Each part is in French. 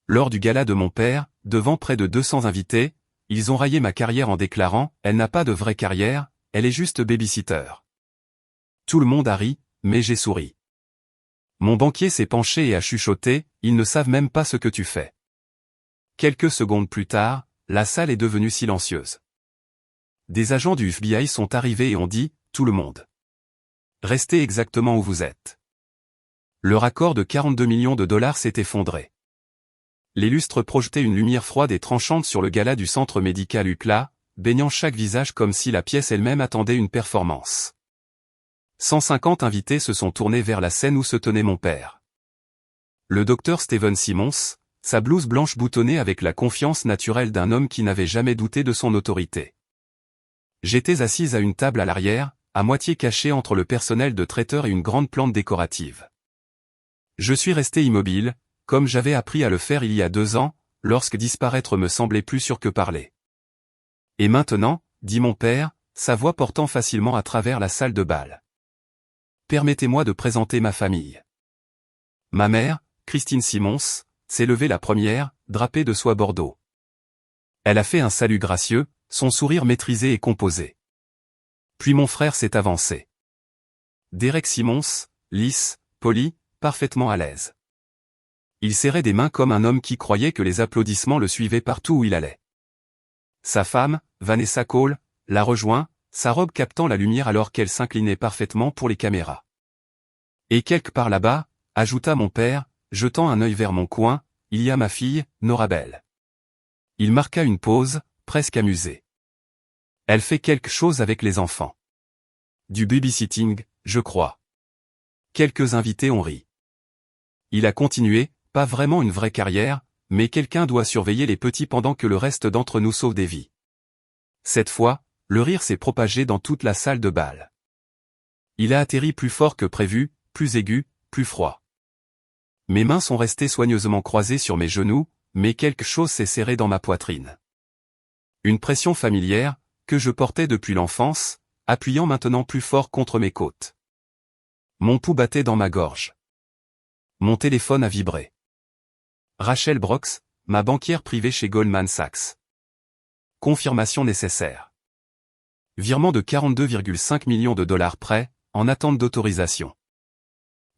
lors du gala de mon père, devant près de 200 invités, ils ont raillé ma carrière en déclarant « Elle n'a pas de vraie carrière, elle est juste babysitter ». Tout le monde a ri, mais j'ai souri. Mon banquier s'est penché et a chuchoté « Ils ne savent même pas ce que tu fais ». Quelques secondes plus tard, la salle est devenue silencieuse. Des agents du FBI sont arrivés et ont dit « Tout le monde. Restez exactement où vous êtes ». Le raccord de 42 millions de dollars s'est effondré. Les lustres projetaient une lumière froide et tranchante sur le gala du centre médical UCLA, baignant chaque visage comme si la pièce elle-même attendait une performance. 150 invités se sont tournés vers la scène où se tenait mon père. Le docteur Steven Simmons, sa blouse blanche boutonnée avec la confiance naturelle d'un homme qui n'avait jamais douté de son autorité. J'étais assise à une table à l'arrière, à moitié cachée entre le personnel de traiteur et une grande plante décorative. Je suis resté immobile, comme j'avais appris à le faire il y a 2 ans, lorsque disparaître me semblait plus sûr que parler. Et maintenant, dit mon père, sa voix portant facilement à travers la salle de bal. Permettez-moi de présenter ma famille. Ma mère, Christine Simmons, s'est levée la première, drapée de soie bordeaux. Elle a fait un salut gracieux, son sourire maîtrisé et composé. Puis mon frère s'est avancé. Derek Simmons, lisse, poli, parfaitement à l'aise. Il serrait des mains comme un homme qui croyait que les applaudissements le suivaient partout où il allait. Sa femme, Vanessa Cole, l'a rejoint, sa robe captant la lumière alors qu'elle s'inclinait parfaitement pour les caméras. Et quelque part là-bas, ajouta mon père, jetant un œil vers mon coin, il y a ma fille, Norabelle. Il marqua une pause, presque amusé. Elle fait quelque chose avec les enfants. Du babysitting, je crois. Quelques invités ont ri. Il a continué, pas vraiment une vraie carrière, mais quelqu'un doit surveiller les petits pendant que le reste d'entre nous sauve des vies. Cette fois, le rire s'est propagé dans toute la salle de bal. Il a atterri plus fort que prévu, plus aigu, plus froid. Mes mains sont restées soigneusement croisées sur mes genoux, mais quelque chose s'est serré dans ma poitrine. Une pression familière, que je portais depuis l'enfance, appuyant maintenant plus fort contre mes côtes. Mon pouls battait dans ma gorge. Mon téléphone a vibré. Rachel Brooks, ma banquière privée chez Goldman Sachs. Confirmation nécessaire. Virement de 42,5 millions de dollars prêt, en attente d'autorisation.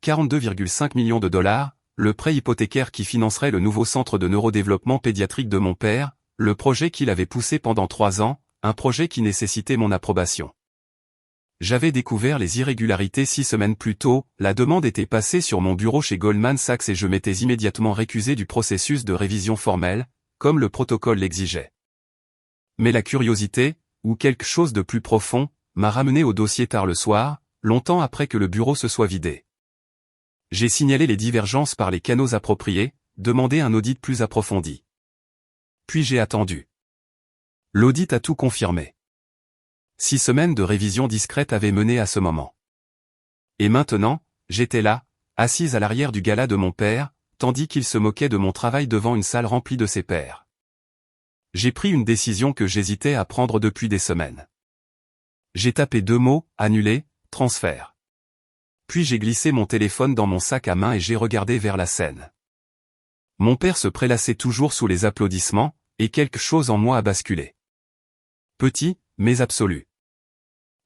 42,5 millions de dollars, le prêt hypothécaire qui financerait le nouveau centre de neurodéveloppement pédiatrique de mon père, le projet qu'il avait poussé pendant 3 ans, un projet qui nécessitait mon approbation. J'avais découvert les irrégularités 6 semaines plus tôt, la demande était passée sur mon bureau chez Goldman Sachs et je m'étais immédiatement récusé du processus de révision formelle, comme le protocole l'exigeait. Mais la curiosité, ou quelque chose de plus profond, m'a ramené au dossier tard le soir, longtemps après que le bureau se soit vidé. J'ai signalé les divergences par les canaux appropriés, demandé un audit plus approfondi. Puis j'ai attendu. L'audit a tout confirmé. 6 semaines de révision discrète avaient mené à ce moment. Et maintenant, j'étais là, assise à l'arrière du gala de mon père, tandis qu'il se moquait de mon travail devant une salle remplie de ses pairs. J'ai pris une décision que j'hésitais à prendre depuis des semaines. J'ai tapé 2 mots, annuler, transfert. Puis j'ai glissé mon téléphone dans mon sac à main et j'ai regardé vers la scène. Mon père se prélassait toujours sous les applaudissements, et quelque chose en moi a basculé. Petit, mais absolu.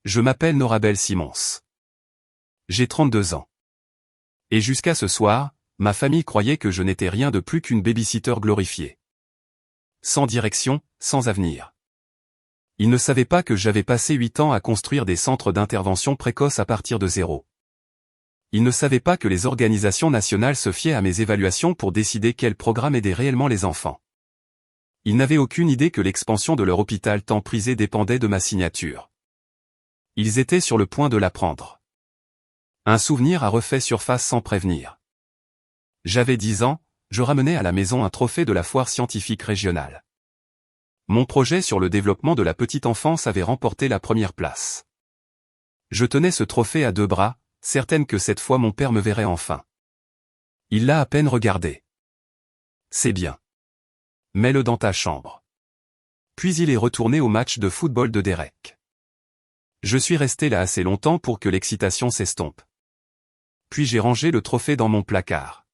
Je m'appelle Norabelle Simmons. J'ai 32 ans. Et jusqu'à ce soir, ma famille croyait que je n'étais rien de plus qu'une babysitter glorifiée. Sans direction, sans avenir. Ils ne savaient pas que j'avais passé 8 ans à construire des centres d'intervention précoce à partir de 0. Ils ne savaient pas que les organisations nationales se fiaient à mes évaluations pour décider quel programme aidait réellement les enfants. Ils n'avaient aucune idée que l'expansion de leur hôpital tant prisé dépendait de ma signature. Ils étaient sur le point de l'apprendre. Un souvenir a refait surface sans prévenir. J'avais 10 ans, je ramenais à la maison un trophée de la foire scientifique régionale. Mon projet sur le développement de la petite enfance avait remporté la première place. Je tenais ce trophée à 2 bras, certaine que cette fois mon père me verrait enfin. Il l'a à peine regardé. C'est bien. Mets-le dans ta chambre. Puis il est retourné au match de football de Derek. Je suis resté là assez longtemps pour que l'excitation s'estompe. Puis j'ai rangé le trophée dans mon placard.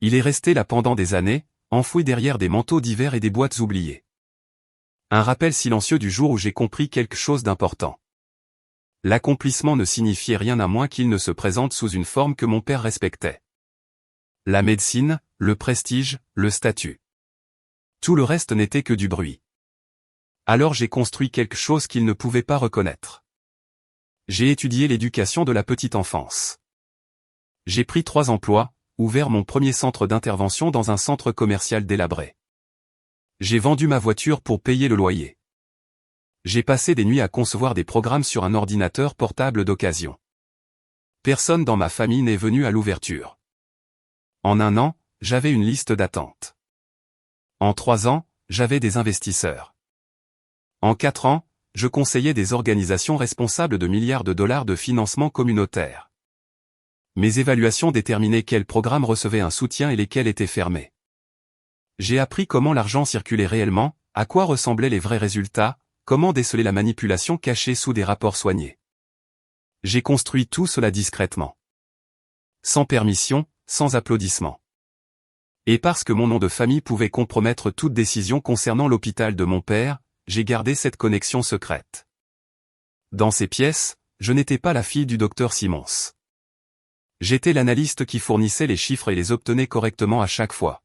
Il est resté là pendant des années, enfouis derrière des manteaux d'hiver et des boîtes oubliées. Un rappel silencieux du jour où j'ai compris quelque chose d'important. L'accomplissement ne signifiait rien à moins qu'il ne se présente sous une forme que mon père respectait. La médecine, le prestige, le statut. Tout le reste n'était que du bruit. Alors j'ai construit quelque chose qu'il ne pouvait pas reconnaître. J'ai étudié l'éducation de la petite enfance. J'ai pris 3 emplois, ouvert mon premier centre d'intervention dans un centre commercial délabré. J'ai vendu ma voiture pour payer le loyer. J'ai passé des nuits à concevoir des programmes sur un ordinateur portable d'occasion. Personne dans ma famille n'est venu à l'ouverture. En 1 an, j'avais une liste d'attente. En 3 ans, j'avais des investisseurs. En 4 ans, je conseillais des organisations responsables de milliards de dollars de financement communautaire. Mes évaluations déterminaient quels programmes recevaient un soutien et lesquels étaient fermés. J'ai appris comment l'argent circulait réellement, à quoi ressemblaient les vrais résultats, comment déceler la manipulation cachée sous des rapports soignés. J'ai construit tout cela discrètement. Sans permission, sans applaudissement. Et parce que mon nom de famille pouvait compromettre toute décision concernant l'hôpital de mon père, j'ai gardé cette connexion secrète. Dans ces pièces, je n'étais pas la fille du docteur Simons. J'étais l'analyste qui fournissait les chiffres et les obtenait correctement à chaque fois.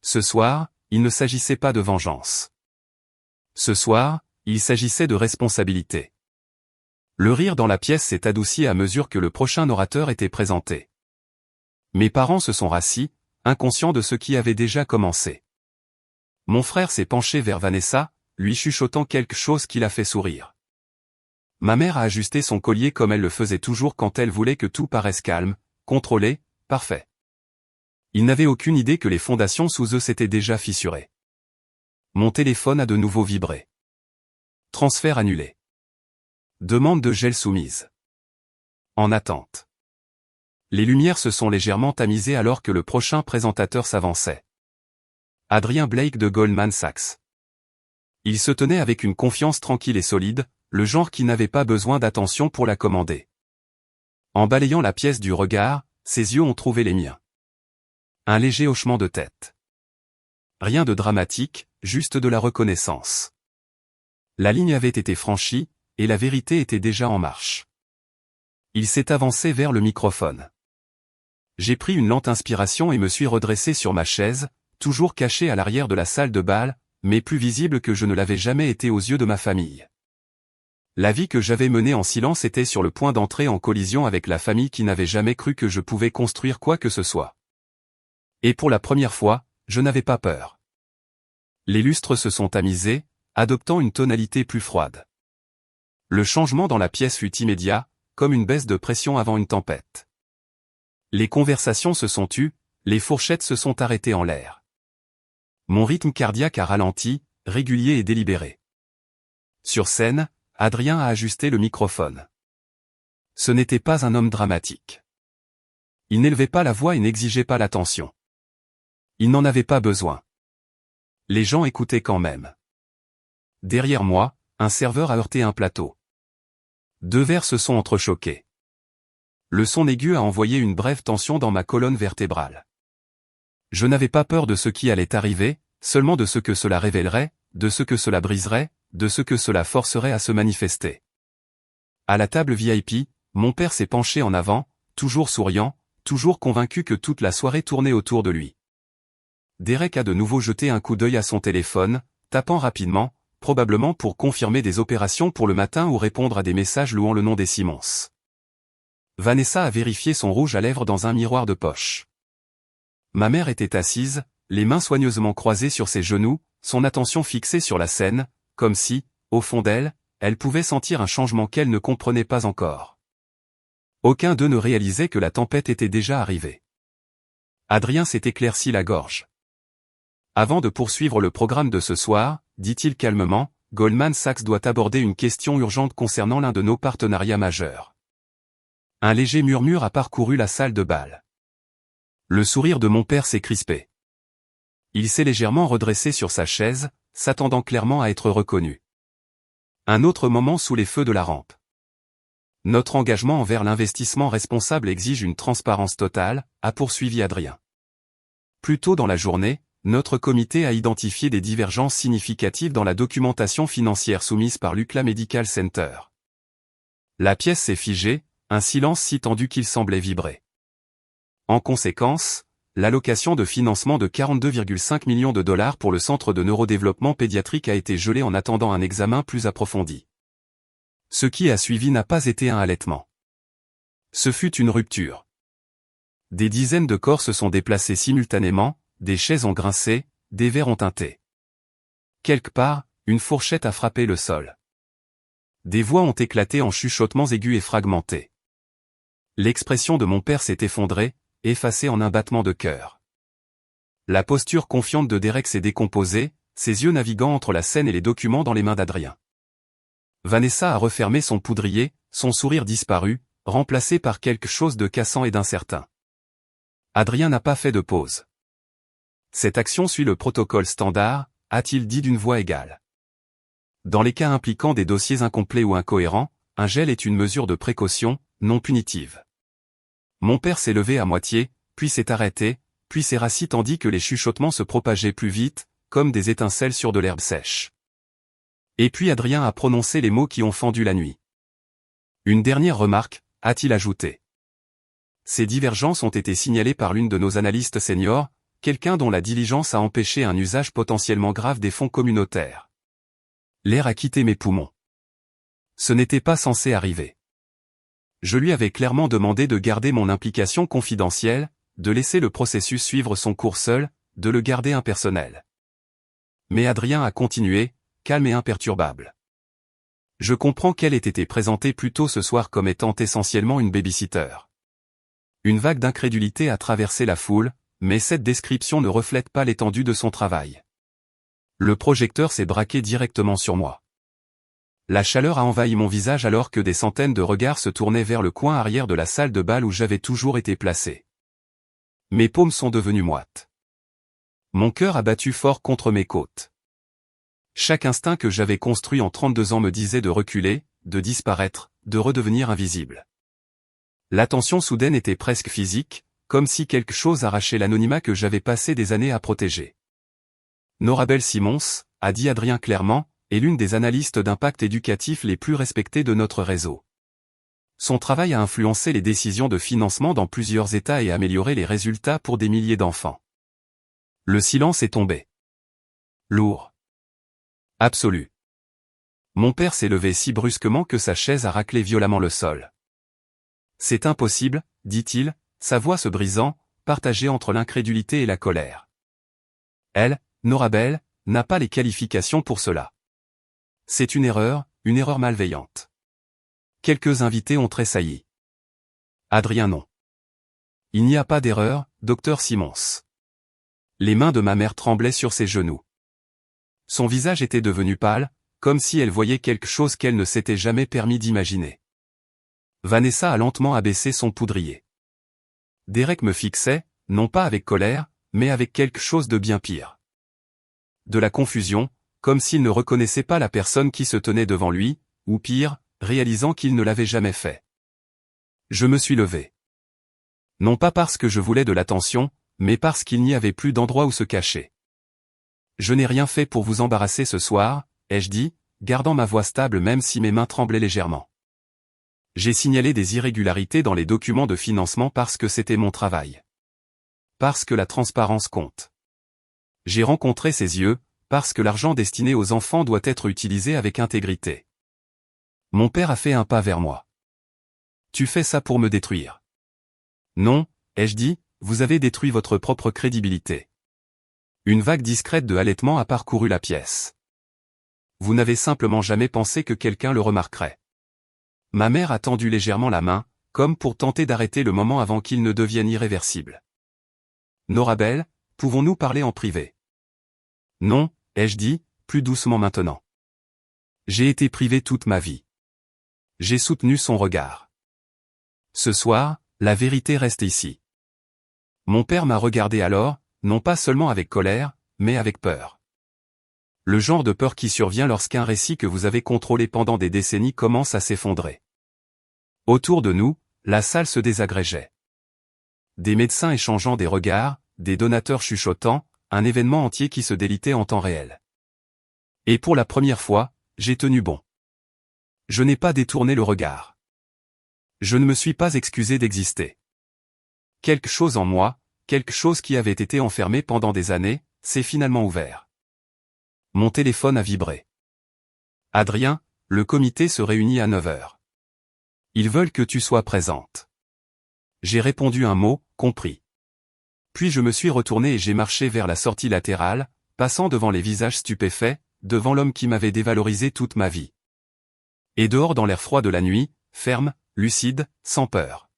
Ce soir, il ne s'agissait pas de vengeance. Ce soir, il s'agissait de responsabilité. Le rire dans la pièce s'est adouci à mesure que le prochain orateur était présenté. Mes parents se sont rassis, inconscients de ce qui avait déjà commencé. Mon frère s'est penché vers Vanessa, lui chuchotant quelque chose qui l'a fait sourire. Ma mère a ajusté son collier comme elle le faisait toujours quand elle voulait que tout paraisse calme, contrôlé, parfait. Ils n'avaient aucune idée que les fondations sous eux s'étaient déjà fissurées. Mon téléphone a de nouveau vibré. Transfert annulé. Demande de gel soumise. En attente. Les lumières se sont légèrement tamisées alors que le prochain présentateur s'avançait. Adrien Blake de Goldman Sachs. Il se tenait avec une confiance tranquille et solide, le genre qui n'avait pas besoin d'attention pour la commander. En balayant la pièce du regard, ses yeux ont trouvé les miens. Un léger hochement de tête. Rien de dramatique, juste de la reconnaissance. La ligne avait été franchie, et la vérité était déjà en marche. Il s'est avancé vers le microphone. J'ai pris une lente inspiration et me suis redressé sur ma chaise, toujours caché à l'arrière de la salle de bal, mais plus visible que je ne l'avais jamais été aux yeux de ma famille. La vie que j'avais menée en silence était sur le point d'entrer en collision avec la famille qui n'avait jamais cru que je pouvais construire quoi que ce soit. Et pour la première fois, je n'avais pas peur. Les lustres se sont tamisés, adoptant une tonalité plus froide. Le changement dans la pièce fut immédiat, comme une baisse de pression avant une tempête. Les conversations se sont tues, les fourchettes se sont arrêtées en l'air. Mon rythme cardiaque a ralenti, régulier et délibéré. Sur scène, Adrien a ajusté le microphone. Ce n'était pas un homme dramatique. Il n'élevait pas la voix et n'exigeait pas l'attention. Il n'en avait pas besoin. Les gens écoutaient quand même. Derrière moi, un serveur a heurté un plateau. 2 verres se sont entrechoqués. Le son aigu a envoyé une brève tension dans ma colonne vertébrale. Je n'avais pas peur de ce qui allait arriver, seulement de ce que cela révélerait, de ce que cela briserait, de ce que cela forcerait à se manifester. À la table VIP, mon père s'est penché en avant, toujours souriant, toujours convaincu que toute la soirée tournait autour de lui. Derek a de nouveau jeté un coup d'œil à son téléphone, tapant rapidement, probablement pour confirmer des opérations pour le matin ou répondre à des messages louant le nom des Simons. Vanessa a vérifié son rouge à lèvres dans un miroir de poche. Ma mère était assise, les mains soigneusement croisées sur ses genoux, son attention fixée sur la scène, comme si, au fond d'elle, elle pouvait sentir un changement qu'elle ne comprenait pas encore. Aucun d'eux ne réalisait que la tempête était déjà arrivée. Adrien s'est éclairci la gorge. Avant de poursuivre le programme de ce soir, dit-il calmement, Goldman Sachs doit aborder une question urgente concernant l'un de nos partenariats majeurs. Un léger murmure a parcouru la salle de bal. Le sourire de mon père s'est crispé. Il s'est légèrement redressé sur sa chaise, s'attendant clairement à être reconnu. Un autre moment sous les feux de la rampe. Notre engagement envers l'investissement responsable exige une transparence totale, a poursuivi Adrien. Plus tôt dans la journée, notre comité a identifié des divergences significatives dans la documentation financière soumise par l'UCLA Medical Center. La pièce s'est figée, un silence si tendu qu'il semblait vibrer. En conséquence, l'allocation de financement de 42,5 millions de dollars pour le Centre de neurodéveloppement pédiatrique a été gelée en attendant un examen plus approfondi. Ce qui a suivi n'a pas été un allaitement. Ce fut une rupture. Des dizaines de corps se sont déplacés simultanément, des chaises ont grincé, des verres ont tinté. Quelque part, une fourchette a frappé le sol. Des voix ont éclaté en chuchotements aigus et fragmentés. L'expression de mon père s'est effondrée, effacée en un battement de cœur. La posture confiante de Derek s'est décomposée, ses yeux naviguant entre la scène et les documents dans les mains d'Adrien. Vanessa a refermé son poudrier, son sourire disparu, remplacé par quelque chose de cassant et d'incertain. Adrien n'a pas fait de pause. Cette action suit le protocole standard, a-t-il dit d'une voix égale. Dans les cas impliquant des dossiers incomplets ou incohérents, un gel est une mesure de précaution, non punitive. Mon père s'est levé à moitié, puis s'est arrêté, puis s'est rassis tandis que les chuchotements se propageaient plus vite, comme des étincelles sur de l'herbe sèche. Et puis Adrien a prononcé les mots qui ont fendu la nuit. Une dernière remarque, a-t-il ajouté. Ces divergences ont été signalées par l'une de nos analystes seniors, quelqu'un dont la diligence a empêché un usage potentiellement grave des fonds communautaires. L'air a quitté mes poumons. Ce n'était pas censé arriver. Je lui avais clairement demandé de garder mon implication confidentielle, de laisser le processus suivre son cours seul, de le garder impersonnel. Mais Adrien a continué, calme et imperturbable. Je comprends qu'elle ait été présentée plus tôt ce soir comme étant essentiellement une babysitter. Une vague d'incrédulité a traversé la foule, mais cette description ne reflète pas l'étendue de son travail. Le projecteur s'est braqué directement sur moi. La chaleur a envahi mon visage alors que des centaines de regards se tournaient vers le coin arrière de la salle de bal où j'avais toujours été placé. Mes paumes sont devenues moites. Mon cœur a battu fort contre mes côtes. Chaque instinct que j'avais construit en 32 ans me disait de reculer, de disparaître, de redevenir invisible. La tension soudaine était presque physique, comme si quelque chose arrachait l'anonymat que j'avais passé des années à protéger. Norabelle Simons, a dit Adrien clairement, est l'une des analystes d'impact éducatif les plus respectées de notre réseau. Son travail a influencé les décisions de financement dans plusieurs États et amélioré les résultats pour des milliers d'enfants. Le silence est tombé. Lourd. Absolu. Mon père s'est levé si brusquement que sa chaise a raclé violemment le sol. C'est impossible, dit-il, sa voix se brisant, partagée entre l'incrédulité et la colère. Elle, Norabelle, n'a pas les qualifications pour cela. C'est une erreur malveillante. Quelques invités ont tressailli. Adrien non. Il n'y a pas d'erreur, docteur Simons. Les mains de ma mère tremblaient sur ses genoux. Son visage était devenu pâle, comme si elle voyait quelque chose qu'elle ne s'était jamais permis d'imaginer. Vanessa a lentement abaissé son poudrier. Derek me fixait, non pas avec colère, mais avec quelque chose de bien pire. De la confusion, comme s'il ne reconnaissait pas la personne qui se tenait devant lui, ou pire, réalisant qu'il ne l'avait jamais fait. Je me suis levé. Non pas parce que je voulais de l'attention, mais parce qu'il n'y avait plus d'endroit où se cacher. Je n'ai rien fait pour vous embarrasser ce soir, ai-je dit, gardant ma voix stable même si mes mains tremblaient légèrement. J'ai signalé des irrégularités dans les documents de financement parce que c'était mon travail. Parce que la transparence compte. J'ai rencontré ses yeux, parce que l'argent destiné aux enfants doit être utilisé avec intégrité. Mon père a fait un pas vers moi. Tu fais ça pour me détruire. Non, ai-je dit, vous avez détruit votre propre crédibilité. Une vague discrète de halètement a parcouru la pièce. Vous n'avez simplement jamais pensé que quelqu'un le remarquerait. Ma mère a tendu légèrement la main, comme pour tenter d'arrêter le moment avant qu'il ne devienne irréversible. Norabelle, pouvons-nous parler en privé? Non, ai-je dit, plus doucement maintenant. J'ai été privé toute ma vie. J'ai soutenu son regard. Ce soir, la vérité reste ici. Mon père m'a regardé alors, non pas seulement avec colère, mais avec peur. Le genre de peur qui survient lorsqu'un récit que vous avez contrôlé pendant des décennies commence à s'effondrer. Autour de nous, la salle se désagrégeait. Des médecins échangeant des regards, des donateurs chuchotant, un événement entier qui se délitait en temps réel. Et pour la première fois, j'ai tenu bon. Je n'ai pas détourné le regard. Je ne me suis pas excusé d'exister. Quelque chose en moi, quelque chose qui avait été enfermé pendant des années, s'est finalement ouvert. Mon téléphone a vibré. Adrien, le comité se réunit à 9 heures. Ils veulent que tu sois présente. J'ai répondu un mot, compris. Puis je me suis retourné et j'ai marché vers la sortie latérale, passant devant les visages stupéfaits, devant l'homme qui m'avait dévalorisé toute ma vie. Et dehors dans l'air froid de la nuit, ferme, lucide, sans peur.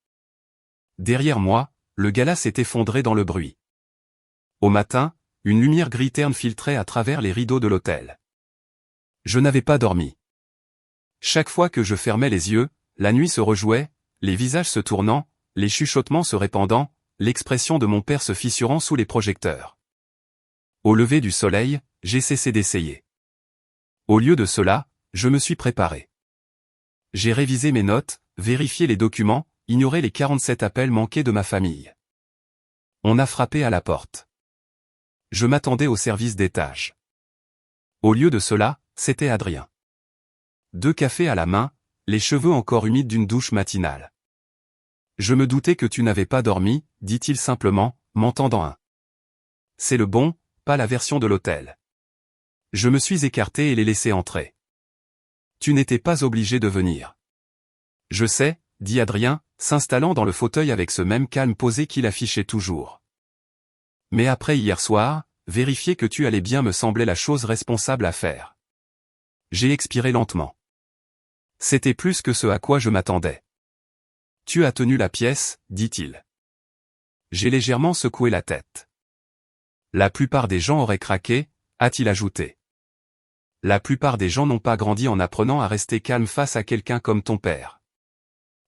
Derrière moi, le gala s'est effondré dans le bruit. Au matin, une lumière gris terne filtrait à travers les rideaux de l'hôtel. Je n'avais pas dormi. Chaque fois que je fermais les yeux, la nuit se rejouait, les visages se tournant, les chuchotements se répandant, l'expression de mon père se fissurant sous les projecteurs. Au lever du soleil, j'ai cessé d'essayer. Au lieu de cela, je me suis préparé. J'ai révisé mes notes, vérifié les documents, ignoré les 47 appels manqués de ma famille. On a frappé à la porte. Je m'attendais au service d'étage. Au lieu de cela, c'était Adrien. 2 cafés à la main, les cheveux encore humides d'une douche matinale. Je me doutais que tu n'avais pas dormi, dit-il simplement, m'entendant un. C'est le bon, pas la version de l'hôtel. Je me suis écarté et l'ai laissé entrer. Tu n'étais pas obligé de venir. Je sais, dit Adrien, s'installant dans le fauteuil avec ce même calme posé qu'il affichait toujours. Mais après hier soir, vérifier que tu allais bien me semblait la chose responsable à faire. J'ai expiré lentement. C'était plus que ce à quoi je m'attendais. Tu as tenu la pièce, dit-il. J'ai légèrement secoué la tête. La plupart des gens auraient craqué, a-t-il ajouté. La plupart des gens n'ont pas grandi en apprenant à rester calme face à quelqu'un comme ton père.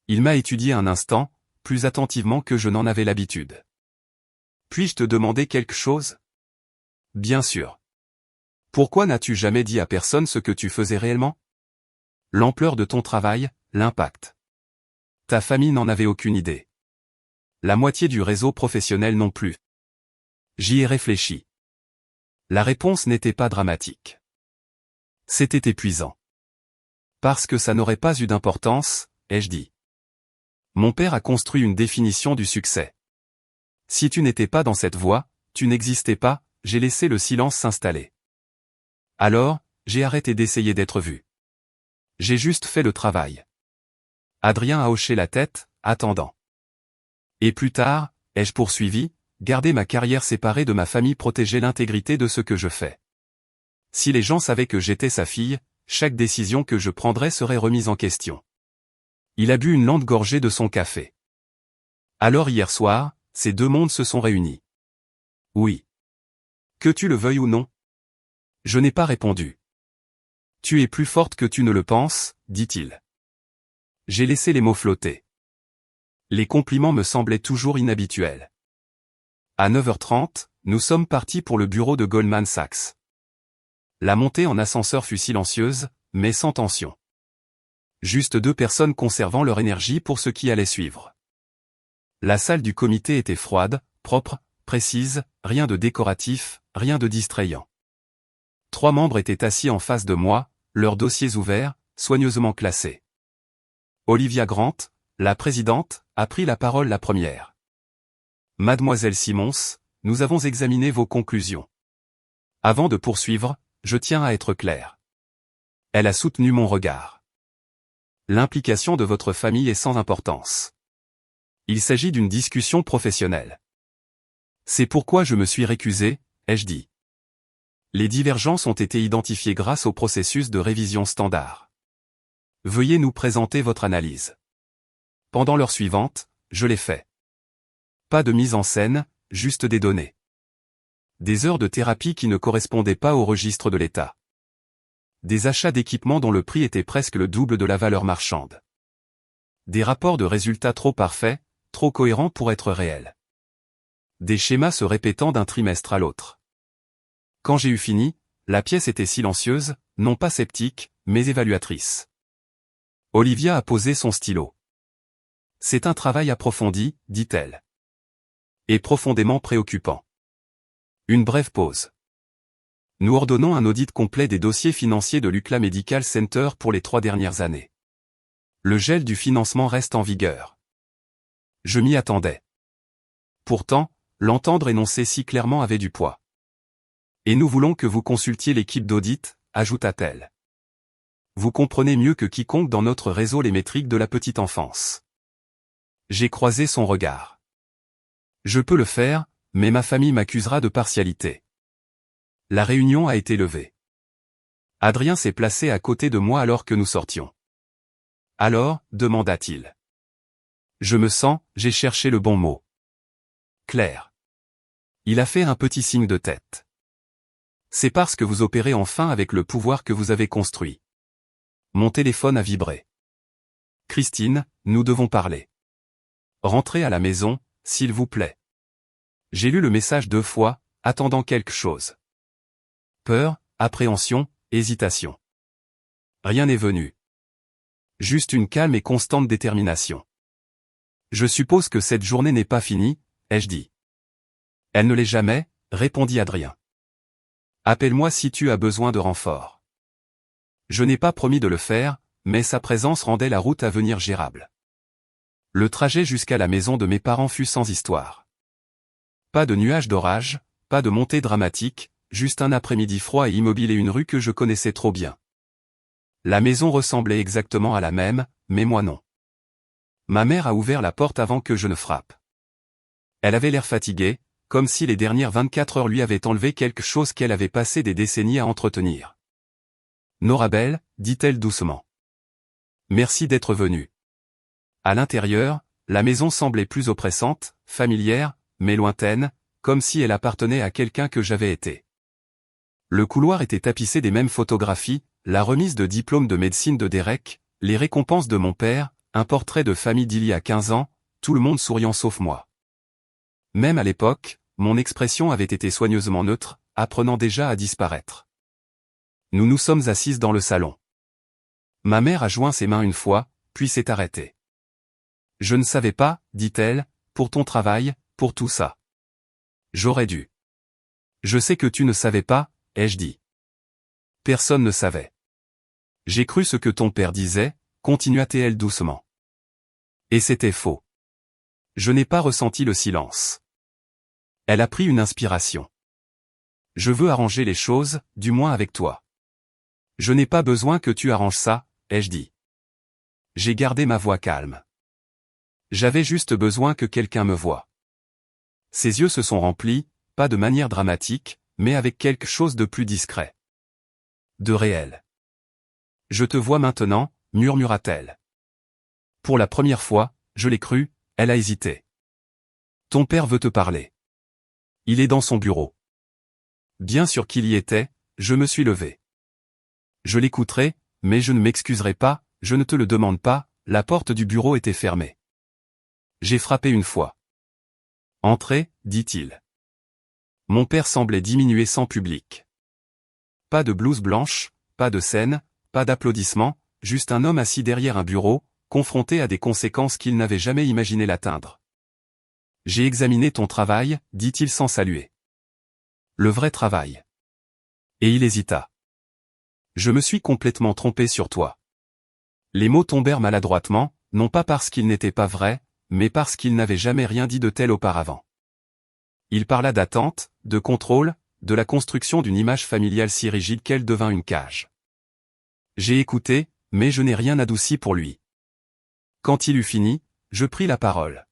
Il m'a étudié un instant, plus attentivement que je n'en avais l'habitude. Puis-je te demander quelque chose? Bien sûr. Pourquoi n'as-tu jamais dit à personne ce que tu faisais réellement? L'ampleur de ton travail, l'impact. Ta famille n'en avait aucune idée. La moitié du réseau professionnel non plus. J'y ai réfléchi. La réponse n'était pas dramatique. C'était épuisant. Parce que ça n'aurait pas eu d'importance, ai-je dit. Mon père a construit une définition du succès. Si tu n'étais pas dans cette voie, tu n'existais pas, j'ai laissé le silence s'installer. Alors, j'ai arrêté d'essayer d'être vu. J'ai juste fait le travail. Adrien a hoché la tête, attendant. Et plus tard, ai-je poursuivi, garder ma carrière séparée de ma famille, protéger l'intégrité de ce que je fais. Si les gens savaient que j'étais sa fille, chaque décision que je prendrais serait remise en question. Il a bu une lente gorgée de son café. Alors hier soir, ces 2 mondes se sont réunis. Oui. Que tu le veuilles ou non. Je n'ai pas répondu. Tu es plus forte que tu ne le penses, dit-il. J'ai laissé les mots flotter. Les compliments me semblaient toujours inhabituels. À 9h30, nous sommes partis pour le bureau de Goldman Sachs. La montée en ascenseur fut silencieuse, mais sans tension. Juste 2 personnes conservant leur énergie pour ce qui allait suivre. La salle du comité était froide, propre, précise, rien de décoratif, rien de distrayant. 3 membres étaient assis en face de moi, leurs dossiers ouverts, soigneusement classés. Olivia Grant, la présidente, a pris la parole la première. Mademoiselle Simons, nous avons examiné vos conclusions. Avant de poursuivre, je tiens à être clair. Elle a soutenu mon regard. L'implication de votre famille est sans importance. Il s'agit d'une discussion professionnelle. C'est pourquoi je me suis récusé, ai-je dit. Les divergences ont été identifiées grâce au processus de révision standard. Veuillez nous présenter votre analyse. Pendant l'heure suivante, je l'ai fait. Pas de mise en scène, juste des données. Des heures de thérapie qui ne correspondaient pas au registre de l'État. Des achats d'équipements dont le prix était presque le double de la valeur marchande. Des rapports de résultats trop parfaits, trop cohérents pour être réels. Des schémas se répétant d'un trimestre à l'autre. Quand j'ai eu fini, la pièce était silencieuse, non pas sceptique, mais évaluatrice. Olivia a posé son stylo. C'est un travail approfondi, dit-elle. Et profondément préoccupant. Une brève pause. Nous ordonnons un audit complet des dossiers financiers de l'UCLA Medical Center pour les 3 dernières années. Le gel du financement reste en vigueur. Je m'y attendais. Pourtant, l'entendre énoncer si clairement avait du poids. Et nous voulons que vous consultiez l'équipe d'audit, ajouta-t-elle. Vous comprenez mieux que quiconque dans notre réseau les métriques de la petite enfance. J'ai croisé son regard. Je peux le faire, mais ma famille m'accusera de partialité. La réunion a été levée. Adrien s'est placé à côté de moi alors que nous sortions. Alors, demanda-t-il. Je me sens, j'ai cherché le bon mot. Clair. Il a fait un petit signe de tête. C'est parce que vous opérez enfin avec le pouvoir que vous avez construit. Mon téléphone a vibré. Christine, nous devons parler. Rentrez à la maison, s'il vous plaît. J'ai lu le message 2 fois, attendant quelque chose. Peur, appréhension, hésitation. Rien n'est venu. Juste une calme et constante détermination. Je suppose que cette journée n'est pas finie, ai-je dit. Elle ne l'est jamais, répondit Adrien. Appelle-moi si tu as besoin de renfort. Je n'ai pas promis de le faire, mais sa présence rendait la route à venir gérable. Le trajet jusqu'à la maison de mes parents fut sans histoire. Pas de nuages d'orage, pas de montée dramatique, juste un après-midi froid et immobile et une rue que je connaissais trop bien. La maison ressemblait exactement à la même, mais moi non. Ma mère a ouvert la porte avant que je ne frappe. Elle avait l'air fatiguée, comme si les dernières 24 heures lui avaient enlevé quelque chose qu'elle avait passé des décennies à entretenir. Norabelle, dit-elle doucement. Merci d'être venue. À l'intérieur, la maison semblait plus oppressante, familière, mais lointaine, comme si elle appartenait à quelqu'un que j'avais été. Le couloir était tapissé des mêmes photographies, la remise de diplôme de médecine de Derek, les récompenses de mon père, un portrait de famille d'il y a 15 ans, tout le monde souriant sauf moi. Même à l'époque, mon expression avait été soigneusement neutre, apprenant déjà à disparaître. Nous nous sommes assises dans le salon. Ma mère a joint ses mains une fois, puis s'est arrêtée. Je ne savais pas, dit-elle, pour ton travail, pour tout ça. J'aurais dû. Je sais que tu ne savais pas, ai-je dit. Personne ne savait. J'ai cru ce que ton père disait, continua-t-elle doucement. Et c'était faux. Je n'ai pas ressenti le silence. Elle a pris une inspiration. Je veux arranger les choses, du moins avec toi. Je n'ai pas besoin que tu arranges ça, ai-je dit. J'ai gardé ma voix calme. J'avais juste besoin que quelqu'un me voie. Ses yeux se sont remplis, pas de manière dramatique, mais avec quelque chose de plus discret. De réel. Je te vois maintenant, murmura-t-elle. Pour la première fois, je l'ai cru, elle a hésité. Ton père veut te parler. Il est dans son bureau. Bien sûr qu'il y était, je me suis levé. Je l'écouterai, mais je ne m'excuserai pas, je ne te le demande pas, la porte du bureau était fermée. J'ai frappé une fois. Entrez, dit-il. Mon père semblait diminuer sans public. Pas de blouse blanche, pas de scène, pas d'applaudissements, juste un homme assis derrière un bureau, confronté à des conséquences qu'il n'avait jamais imaginé l'atteindre. J'ai examiné ton travail, dit-il sans saluer. Le vrai travail. Et il hésita. Je me suis complètement trompé sur toi. Les mots tombèrent maladroitement, non pas parce qu'ils n'étaient pas vrais, mais parce qu'il n'avait jamais rien dit de tel auparavant. Il parla d'attente, de contrôle, de la construction d'une image familiale si rigide qu'elle devint une cage. J'ai écouté, mais je n'ai rien adouci pour lui. Quand il eut fini, je pris la parole.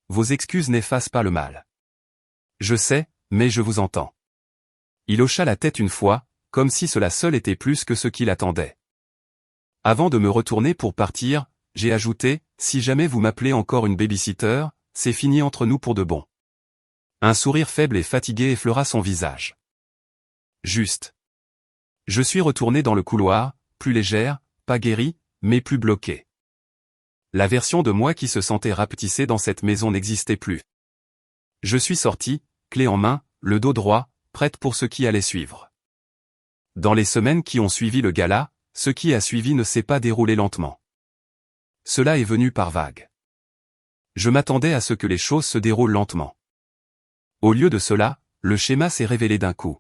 Vos excuses n'effacent pas le mal. Je sais, mais je vous entends. Il hocha la tête une fois, comme si cela seul était plus que ce qu'il attendait. Avant de me retourner pour partir, j'ai ajouté, si jamais vous m'appelez encore une babysitter, c'est fini entre nous pour de bon. Un sourire faible et fatigué effleura son visage. Juste. Je suis retourné dans le couloir, plus légère, pas guérie, mais plus bloquée. La version de moi qui se sentait rapetissée dans cette maison n'existait plus. Je suis sorti, clé en main, le dos droit, prête pour ce qui allait suivre. Dans les semaines qui ont suivi le gala, ce qui a suivi ne s'est pas déroulé lentement. Cela est venu par vagues. Je m'attendais à ce que les choses se déroulent lentement. Au lieu de cela, le schéma s'est révélé d'un coup.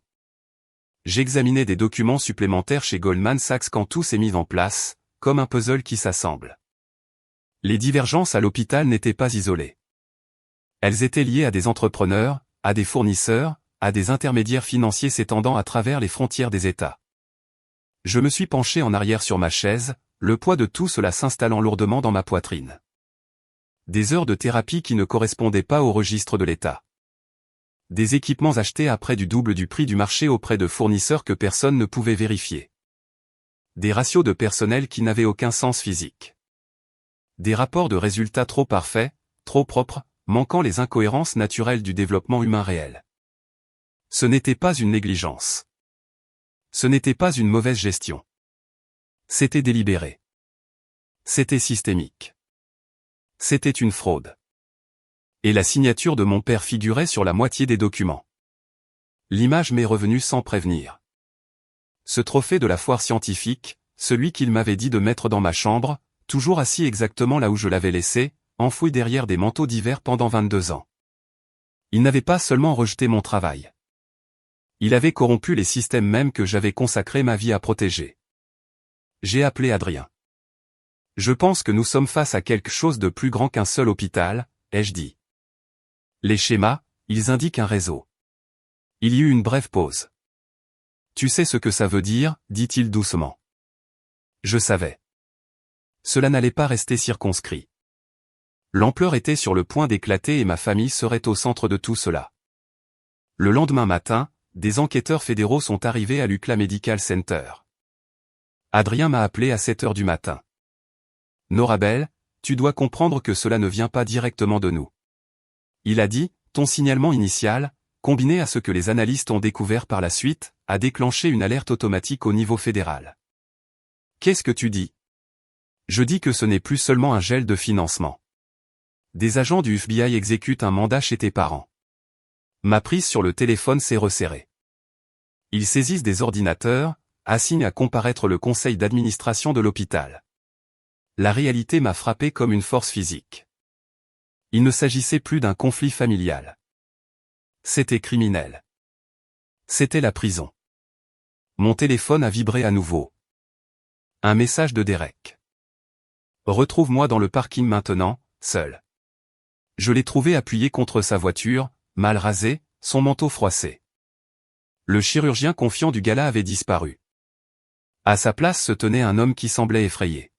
J'examinais des documents supplémentaires chez Goldman Sachs quand tout s'est mis en place, comme un puzzle qui s'assemble. Les divergences à l'hôpital n'étaient pas isolées. Elles étaient liées à des entrepreneurs, à des fournisseurs, à des intermédiaires financiers s'étendant à travers les frontières des États. Je me suis penché en arrière sur ma chaise, le poids de tout cela s'installant lourdement dans ma poitrine. Des heures de thérapie qui ne correspondaient pas au registre de l'État. Des équipements achetés à près du double du prix du marché auprès de fournisseurs que personne ne pouvait vérifier. Des ratios de personnel qui n'avaient aucun sens physique. Des rapports de résultats trop parfaits, trop propres, manquant les incohérences naturelles du développement humain réel. Ce n'était pas une négligence. Ce n'était pas une mauvaise gestion. C'était délibéré. C'était systémique. C'était une fraude. Et la signature de mon père figurait sur la moitié des documents. L'image m'est revenue sans prévenir. Ce trophée de la foire scientifique, celui qu'il m'avait dit de mettre dans ma chambre, toujours assis exactement là où je l'avais laissé, enfoui derrière des manteaux d'hiver pendant 22 ans. Il n'avait pas seulement rejeté mon travail. Il avait corrompu les systèmes mêmes que j'avais consacré ma vie à protéger. J'ai appelé Adrien. Je pense que nous sommes face à quelque chose de plus grand qu'un seul hôpital, ai-je dit. Les schémas, ils indiquent un réseau. Il y eut une brève pause. Tu sais ce que ça veut dire, dit-il doucement. Je savais. Cela n'allait pas rester circonscrit. L'ampleur était sur le point d'éclater et ma famille serait au centre de tout cela. Le lendemain matin, des enquêteurs fédéraux sont arrivés à l'UCLA Medical Center. Adrien m'a appelé à 7 heures du matin. Norabel, tu dois comprendre que cela ne vient pas directement de nous. Il a dit, ton signalement initial, combiné à ce que les analystes ont découvert par la suite, a déclenché une alerte automatique au niveau fédéral. Qu'est-ce que tu dis? Je dis que ce n'est plus seulement un gel de financement. Des agents du FBI exécutent un mandat chez tes parents. Ma prise sur le téléphone s'est resserrée. Ils saisissent des ordinateurs, assignent à comparaître le conseil d'administration de l'hôpital. La réalité m'a frappé comme une force physique. Il ne s'agissait plus d'un conflit familial. C'était criminel. C'était la prison. Mon téléphone a vibré à nouveau. Un message de Derek. Retrouve-moi dans le parking maintenant, seul. Je l'ai trouvé appuyé contre sa voiture, mal rasé, son manteau froissé. Le chirurgien confiant du gala avait disparu. À sa place se tenait un homme qui semblait effrayé.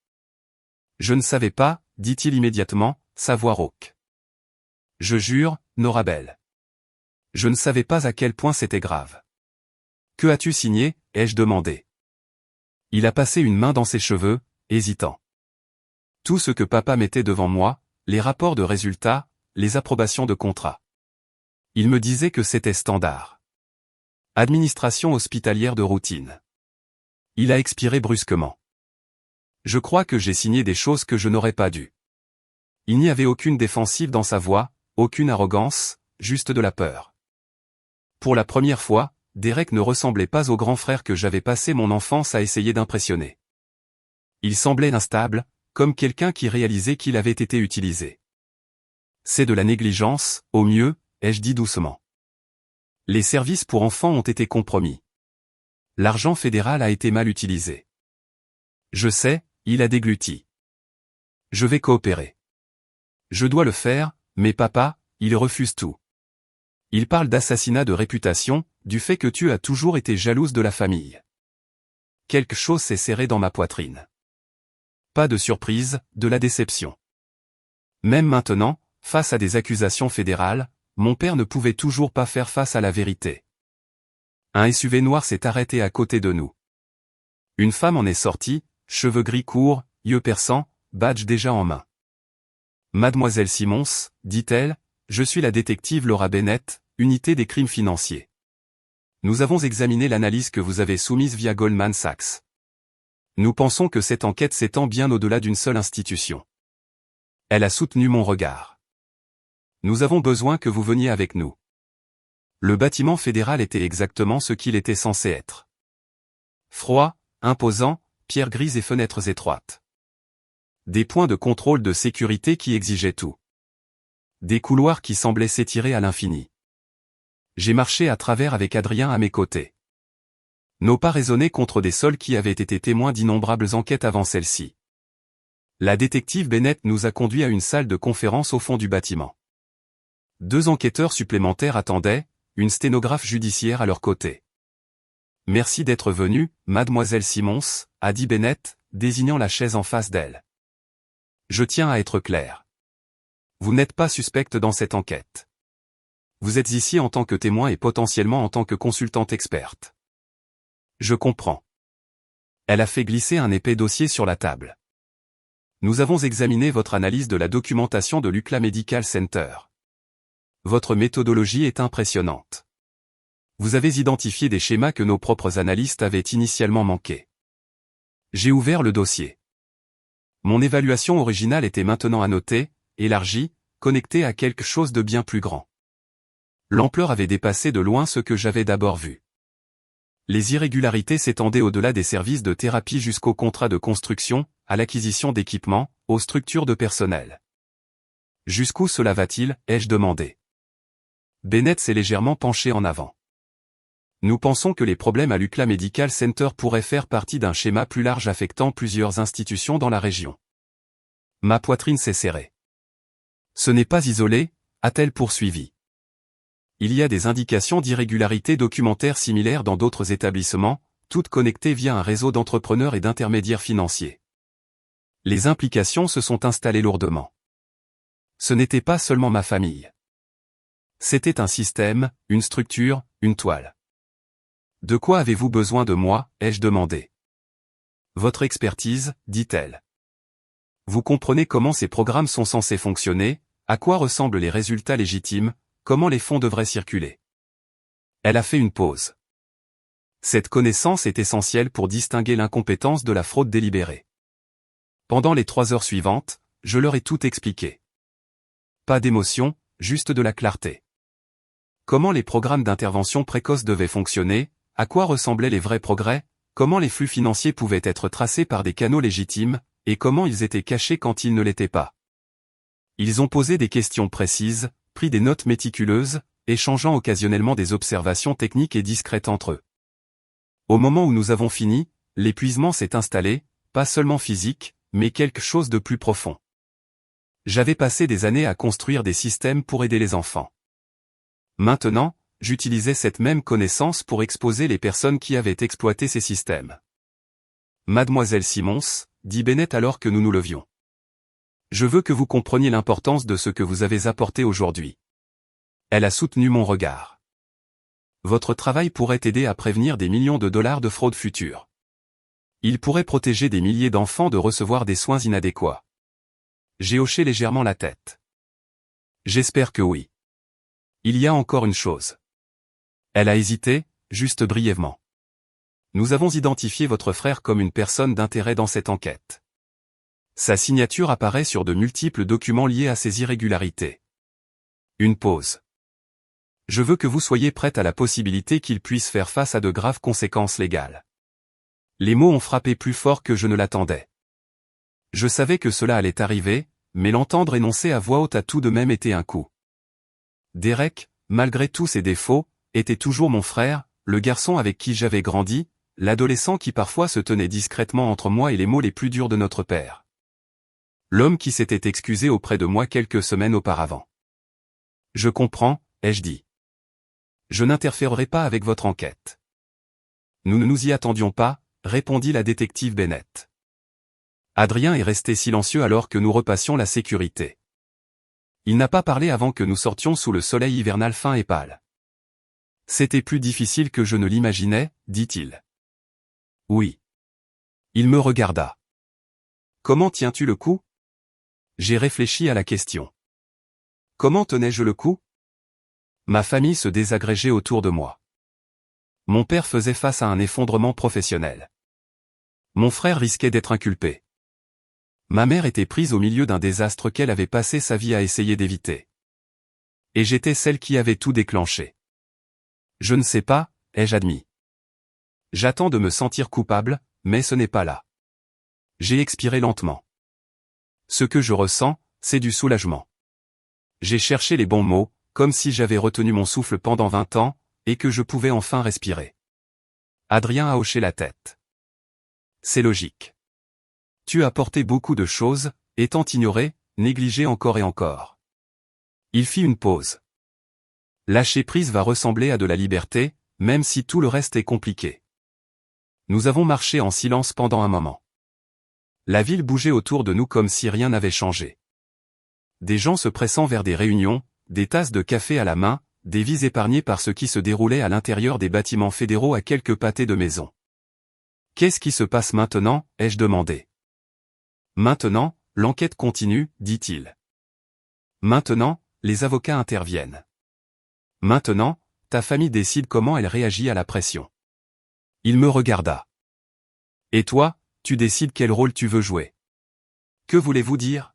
Je ne savais pas, dit-il immédiatement, sa voix rauque. Je jure, Norabel. Je ne savais pas à quel point c'était grave. Que as-tu signé, ai-je demandé. Il a passé une main dans ses cheveux, hésitant. Tout ce que papa mettait devant moi, les rapports de résultats, les approbations de contrats. Il me disait que c'était standard. Administration hospitalière de routine. Il a expiré brusquement. Je crois que j'ai signé des choses que je n'aurais pas dû. Il n'y avait aucune défensive dans sa voix, aucune arrogance, juste de la peur. Pour la première fois, Derek ne ressemblait pas au grand frère que j'avais passé mon enfance à essayer d'impressionner. Il semblait instable, comme quelqu'un qui réalisait qu'il avait été utilisé. C'est de la négligence, au mieux, ai-je dit doucement. Les services pour enfants ont été compromis. L'argent fédéral a été mal utilisé. Je sais, il a dégluti. Je vais coopérer. Je dois le faire, mais papa, il refuse tout. Il parle d'assassinat de réputation, du fait que tu as toujours été jalouse de la famille. Quelque chose s'est serré dans ma poitrine. Pas de surprise, de la déception. Même maintenant, face à des accusations fédérales, mon père ne pouvait toujours pas faire face à la vérité. Un SUV noir s'est arrêté à côté de nous. Une femme en est sortie, cheveux gris courts, yeux perçants, badge déjà en main. Mademoiselle Simons, dit-elle, je suis la détective Laura Bennett, unité des crimes financiers. Nous avons examiné l'analyse que vous avez soumise via Goldman Sachs. Nous pensons que cette enquête s'étend bien au-delà d'une seule institution. Elle a soutenu mon regard. Nous avons besoin que vous veniez avec nous. Le bâtiment fédéral était exactement ce qu'il était censé être. Froid, imposant, pierres grises et fenêtres étroites. Des points de contrôle de sécurité qui exigeaient tout. Des couloirs qui semblaient s'étirer à l'infini. J'ai marché à travers avec Adrien à mes côtés. Nos pas résonnaient contre des sols qui avaient été témoins d'innombrables enquêtes avant celle-ci. La détective Bennett nous a conduits à une salle de conférence au fond du bâtiment. 2 enquêteurs supplémentaires attendaient, une sténographe judiciaire à leur côté. « Merci d'être venue, mademoiselle Simons », a dit Bennett, désignant la chaise en face d'elle. « Je tiens à être clair. Vous n'êtes pas suspecte dans cette enquête. Vous êtes ici en tant que témoin et potentiellement en tant que consultante experte. » Je comprends. Elle a fait glisser un épais dossier sur la table. Nous avons examiné votre analyse de la documentation de l'UCLA Medical Center. Votre méthodologie est impressionnante. Vous avez identifié des schémas que nos propres analystes avaient initialement manqués. J'ai ouvert le dossier. Mon évaluation originale était maintenant annotée, élargie, connectée à quelque chose de bien plus grand. L'ampleur avait dépassé de loin ce que j'avais d'abord vu. Les irrégularités s'étendaient au-delà des services de thérapie jusqu'aux contrats de construction, à l'acquisition d'équipements, aux structures de personnel. Jusqu'où cela va-t-il, ai-je demandé. Bennett s'est légèrement penché en avant. Nous pensons que les problèmes à l'UCLA Medical Center pourraient faire partie d'un schéma plus large affectant plusieurs institutions dans la région. Ma poitrine s'est serrée. Ce n'est pas isolé, a-t-elle poursuivi. Il y a des indications d'irrégularités documentaires similaires dans d'autres établissements, toutes connectées via un réseau d'entrepreneurs et d'intermédiaires financiers. Les implications se sont installées lourdement. Ce n'était pas seulement ma famille. C'était un système, une structure, une toile. De quoi avez-vous besoin de moi, ai-je demandé. Votre expertise, dit-elle. Vous comprenez comment ces programmes sont censés fonctionner, à quoi ressemblent les résultats légitimes, comment les fonds devraient circuler. Elle a fait une pause. Cette connaissance est essentielle pour distinguer l'incompétence de la fraude délibérée. Pendant les 3 heures suivantes, je leur ai tout expliqué. Pas d'émotion, juste de la clarté. Comment les programmes d'intervention précoce devaient fonctionner, à quoi ressemblaient les vrais progrès, comment les flux financiers pouvaient être tracés par des canaux légitimes, et comment ils étaient cachés quand ils ne l'étaient pas. Ils ont posé des questions précises, pris des notes méticuleuses, échangeant occasionnellement des observations techniques et discrètes entre eux. Au moment où nous avons fini, l'épuisement s'est installé, pas seulement physique, mais quelque chose de plus profond. J'avais passé des années à construire des systèmes pour aider les enfants. Maintenant, j'utilisais cette même connaissance pour exposer les personnes qui avaient exploité ces systèmes. Mademoiselle Simons, dit Bennett alors que nous nous levions. Je veux que vous compreniez l'importance de ce que vous avez apporté aujourd'hui. Elle a soutenu mon regard. Votre travail pourrait aider à prévenir des millions de dollars de fraude future. Il pourrait protéger des milliers d'enfants de recevoir des soins inadéquats. J'ai hoché légèrement la tête. J'espère que oui. Il y a encore une chose. Elle a hésité, juste brièvement. Nous avons identifié votre frère comme une personne d'intérêt dans cette enquête. Sa signature apparaît sur de multiples documents liés à ces irrégularités. Une pause. Je veux que vous soyez prête à la possibilité qu'il puisse faire face à de graves conséquences légales. Les mots ont frappé plus fort que je ne l'attendais. Je savais que cela allait arriver, mais l'entendre énoncer à voix haute a tout de même été un coup. Derek, malgré tous ses défauts, était toujours mon frère, le garçon avec qui j'avais grandi, l'adolescent qui parfois se tenait discrètement entre moi et les mots les plus durs de notre père. L'homme qui s'était excusé auprès de moi quelques semaines auparavant. Je comprends, ai-je dit. Je n'interférerai pas avec votre enquête. Nous ne nous y attendions pas, répondit la détective Bennett. Adrien est resté silencieux alors que nous repassions la sécurité. Il n'a pas parlé avant que nous sortions sous le soleil hivernal fin et pâle. C'était plus difficile que je ne l'imaginais, dit-il. Oui. Il me regarda. Comment tiens-tu le coup? J'ai réfléchi à la question. Comment tenais-je le coup? Ma famille se désagrégeait autour de moi. Mon père faisait face à un effondrement professionnel. Mon frère risquait d'être inculpé. Ma mère était prise au milieu d'un désastre qu'elle avait passé sa vie à essayer d'éviter. Et j'étais celle qui avait tout déclenché. Je ne sais pas, ai-je admis. J'attends de me sentir coupable, mais ce n'est pas là. J'ai expiré lentement. Ce que je ressens, c'est du soulagement. J'ai cherché les bons mots, comme si j'avais retenu mon souffle pendant 20 ans, et que je pouvais enfin respirer. Adrien a hoché la tête. C'est logique. Tu as apporté beaucoup de choses, étant ignoré, négligé encore et encore. Il fit une pause. Lâcher prise va ressembler à de la liberté, même si tout le reste est compliqué. Nous avons marché en silence pendant un moment. La ville bougeait autour de nous comme si rien n'avait changé. Des gens se pressant vers des réunions, des tasses de café à la main, des vies épargnées par ce qui se déroulait à l'intérieur des bâtiments fédéraux à quelques pâtés de maison. Qu'est-ce qui se passe maintenant, ai-je demandé. Maintenant, l'enquête continue, dit-il. Maintenant, les avocats interviennent. Maintenant, ta famille décide comment elle réagit à la pression. Il me regarda. Et toi, tu décides quel rôle tu veux jouer. Que voulez-vous dire?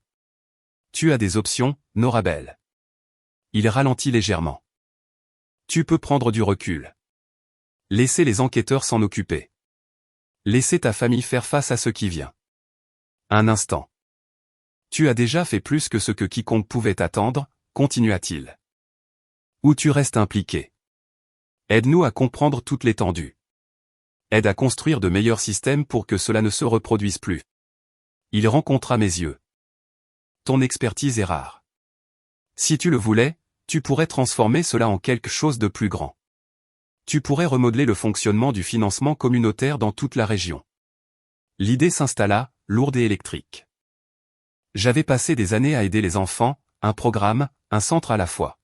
Tu as des options, Norabel. Il ralentit légèrement. Tu peux prendre du recul. Laissez les enquêteurs s'en occuper. Laissez ta famille faire face à ce qui vient. Un instant. Tu as déjà fait plus que ce que quiconque pouvait attendre, continua-t-il. Ou tu restes impliqué. Aide-nous à comprendre toute l'étendue. Aide à construire de meilleurs systèmes pour que cela ne se reproduise plus. Il rencontra mes yeux. Ton expertise est rare. Si tu le voulais, tu pourrais transformer cela en quelque chose de plus grand. Tu pourrais remodeler le fonctionnement du financement communautaire dans toute la région. L'idée s'installa, lourde et électrique. J'avais passé des années à aider les enfants, un programme, un centre à la fois.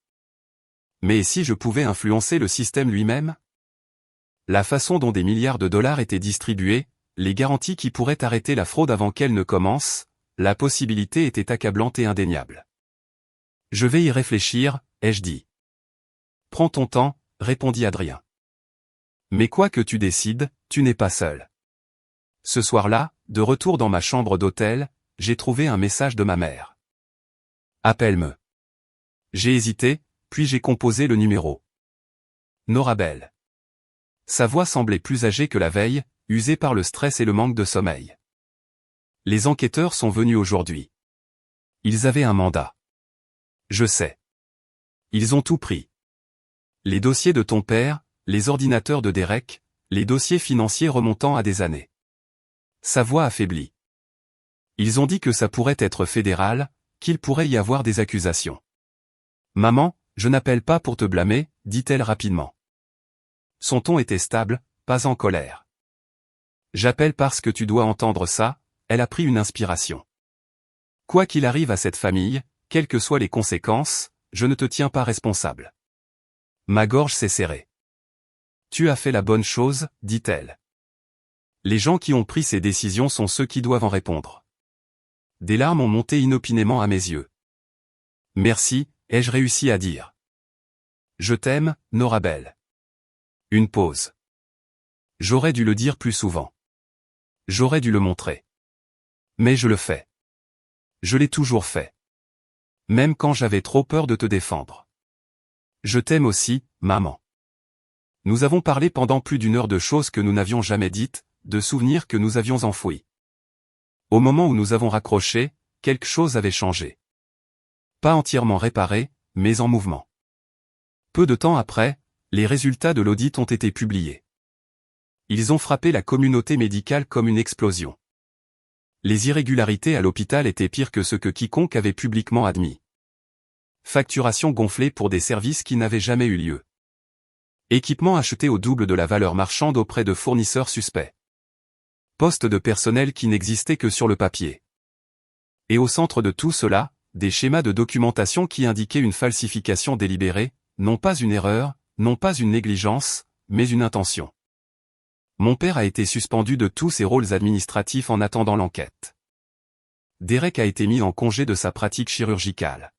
Mais si je pouvais influencer le système lui-même? La façon dont des milliards de dollars étaient distribués, les garanties qui pourraient arrêter la fraude avant qu'elle ne commence, la possibilité était accablante et indéniable. Je vais y réfléchir, ai-je dit. Prends ton temps, répondit Adrien. Mais quoi que tu décides, tu n'es pas seul. Ce soir-là, de retour dans ma chambre d'hôtel, j'ai trouvé un message de ma mère. Appelle-me. J'ai hésité, puis j'ai composé le numéro. Norabel. Sa voix semblait plus âgée que la veille, usée par le stress et le manque de sommeil. Les enquêteurs sont venus aujourd'hui. Ils avaient un mandat. Je sais. Ils ont tout pris. Les dossiers de ton père, les ordinateurs de Derek, les dossiers financiers remontant à des années. Sa voix affaiblit. Ils ont dit que ça pourrait être fédéral, qu'il pourrait y avoir des accusations. Maman, je n'appelle pas pour te blâmer, dit-elle rapidement. Son ton était stable, pas en colère. J'appelle parce que tu dois entendre ça, elle a pris une inspiration. Quoi qu'il arrive à cette famille, quelles que soient les conséquences, je ne te tiens pas responsable. Ma gorge s'est serrée. Tu as fait la bonne chose, dit-elle. Les gens qui ont pris ces décisions sont ceux qui doivent en répondre. Des larmes ont monté inopinément à mes yeux. Merci, ai-je réussi à dire. Je t'aime, Norabel. Une pause. J'aurais dû le dire plus souvent. J'aurais dû le montrer. Mais je le fais. Je l'ai toujours fait. Même quand j'avais trop peur de te défendre. Je t'aime aussi, maman. Nous avons parlé pendant plus d'une heure de choses que nous n'avions jamais dites, de souvenirs que nous avions enfouis. Au moment où nous avons raccroché, quelque chose avait changé. Pas entièrement réparé, mais en mouvement. Peu de temps après, les résultats de l'audit ont été publiés. Ils ont frappé la communauté médicale comme une explosion. Les irrégularités à l'hôpital étaient pires que ce que quiconque avait publiquement admis. Facturation gonflée pour des services qui n'avaient jamais eu lieu. Équipement acheté au double de la valeur marchande auprès de fournisseurs suspects. Postes de personnel qui n'existaient que sur le papier. Et au centre de tout cela, des schémas de documentation qui indiquaient une falsification délibérée, non pas une erreur, non pas une négligence, mais une intention. Mon père a été suspendu de tous ses rôles administratifs en attendant l'enquête. Derek a été mis en congé de sa pratique chirurgicale.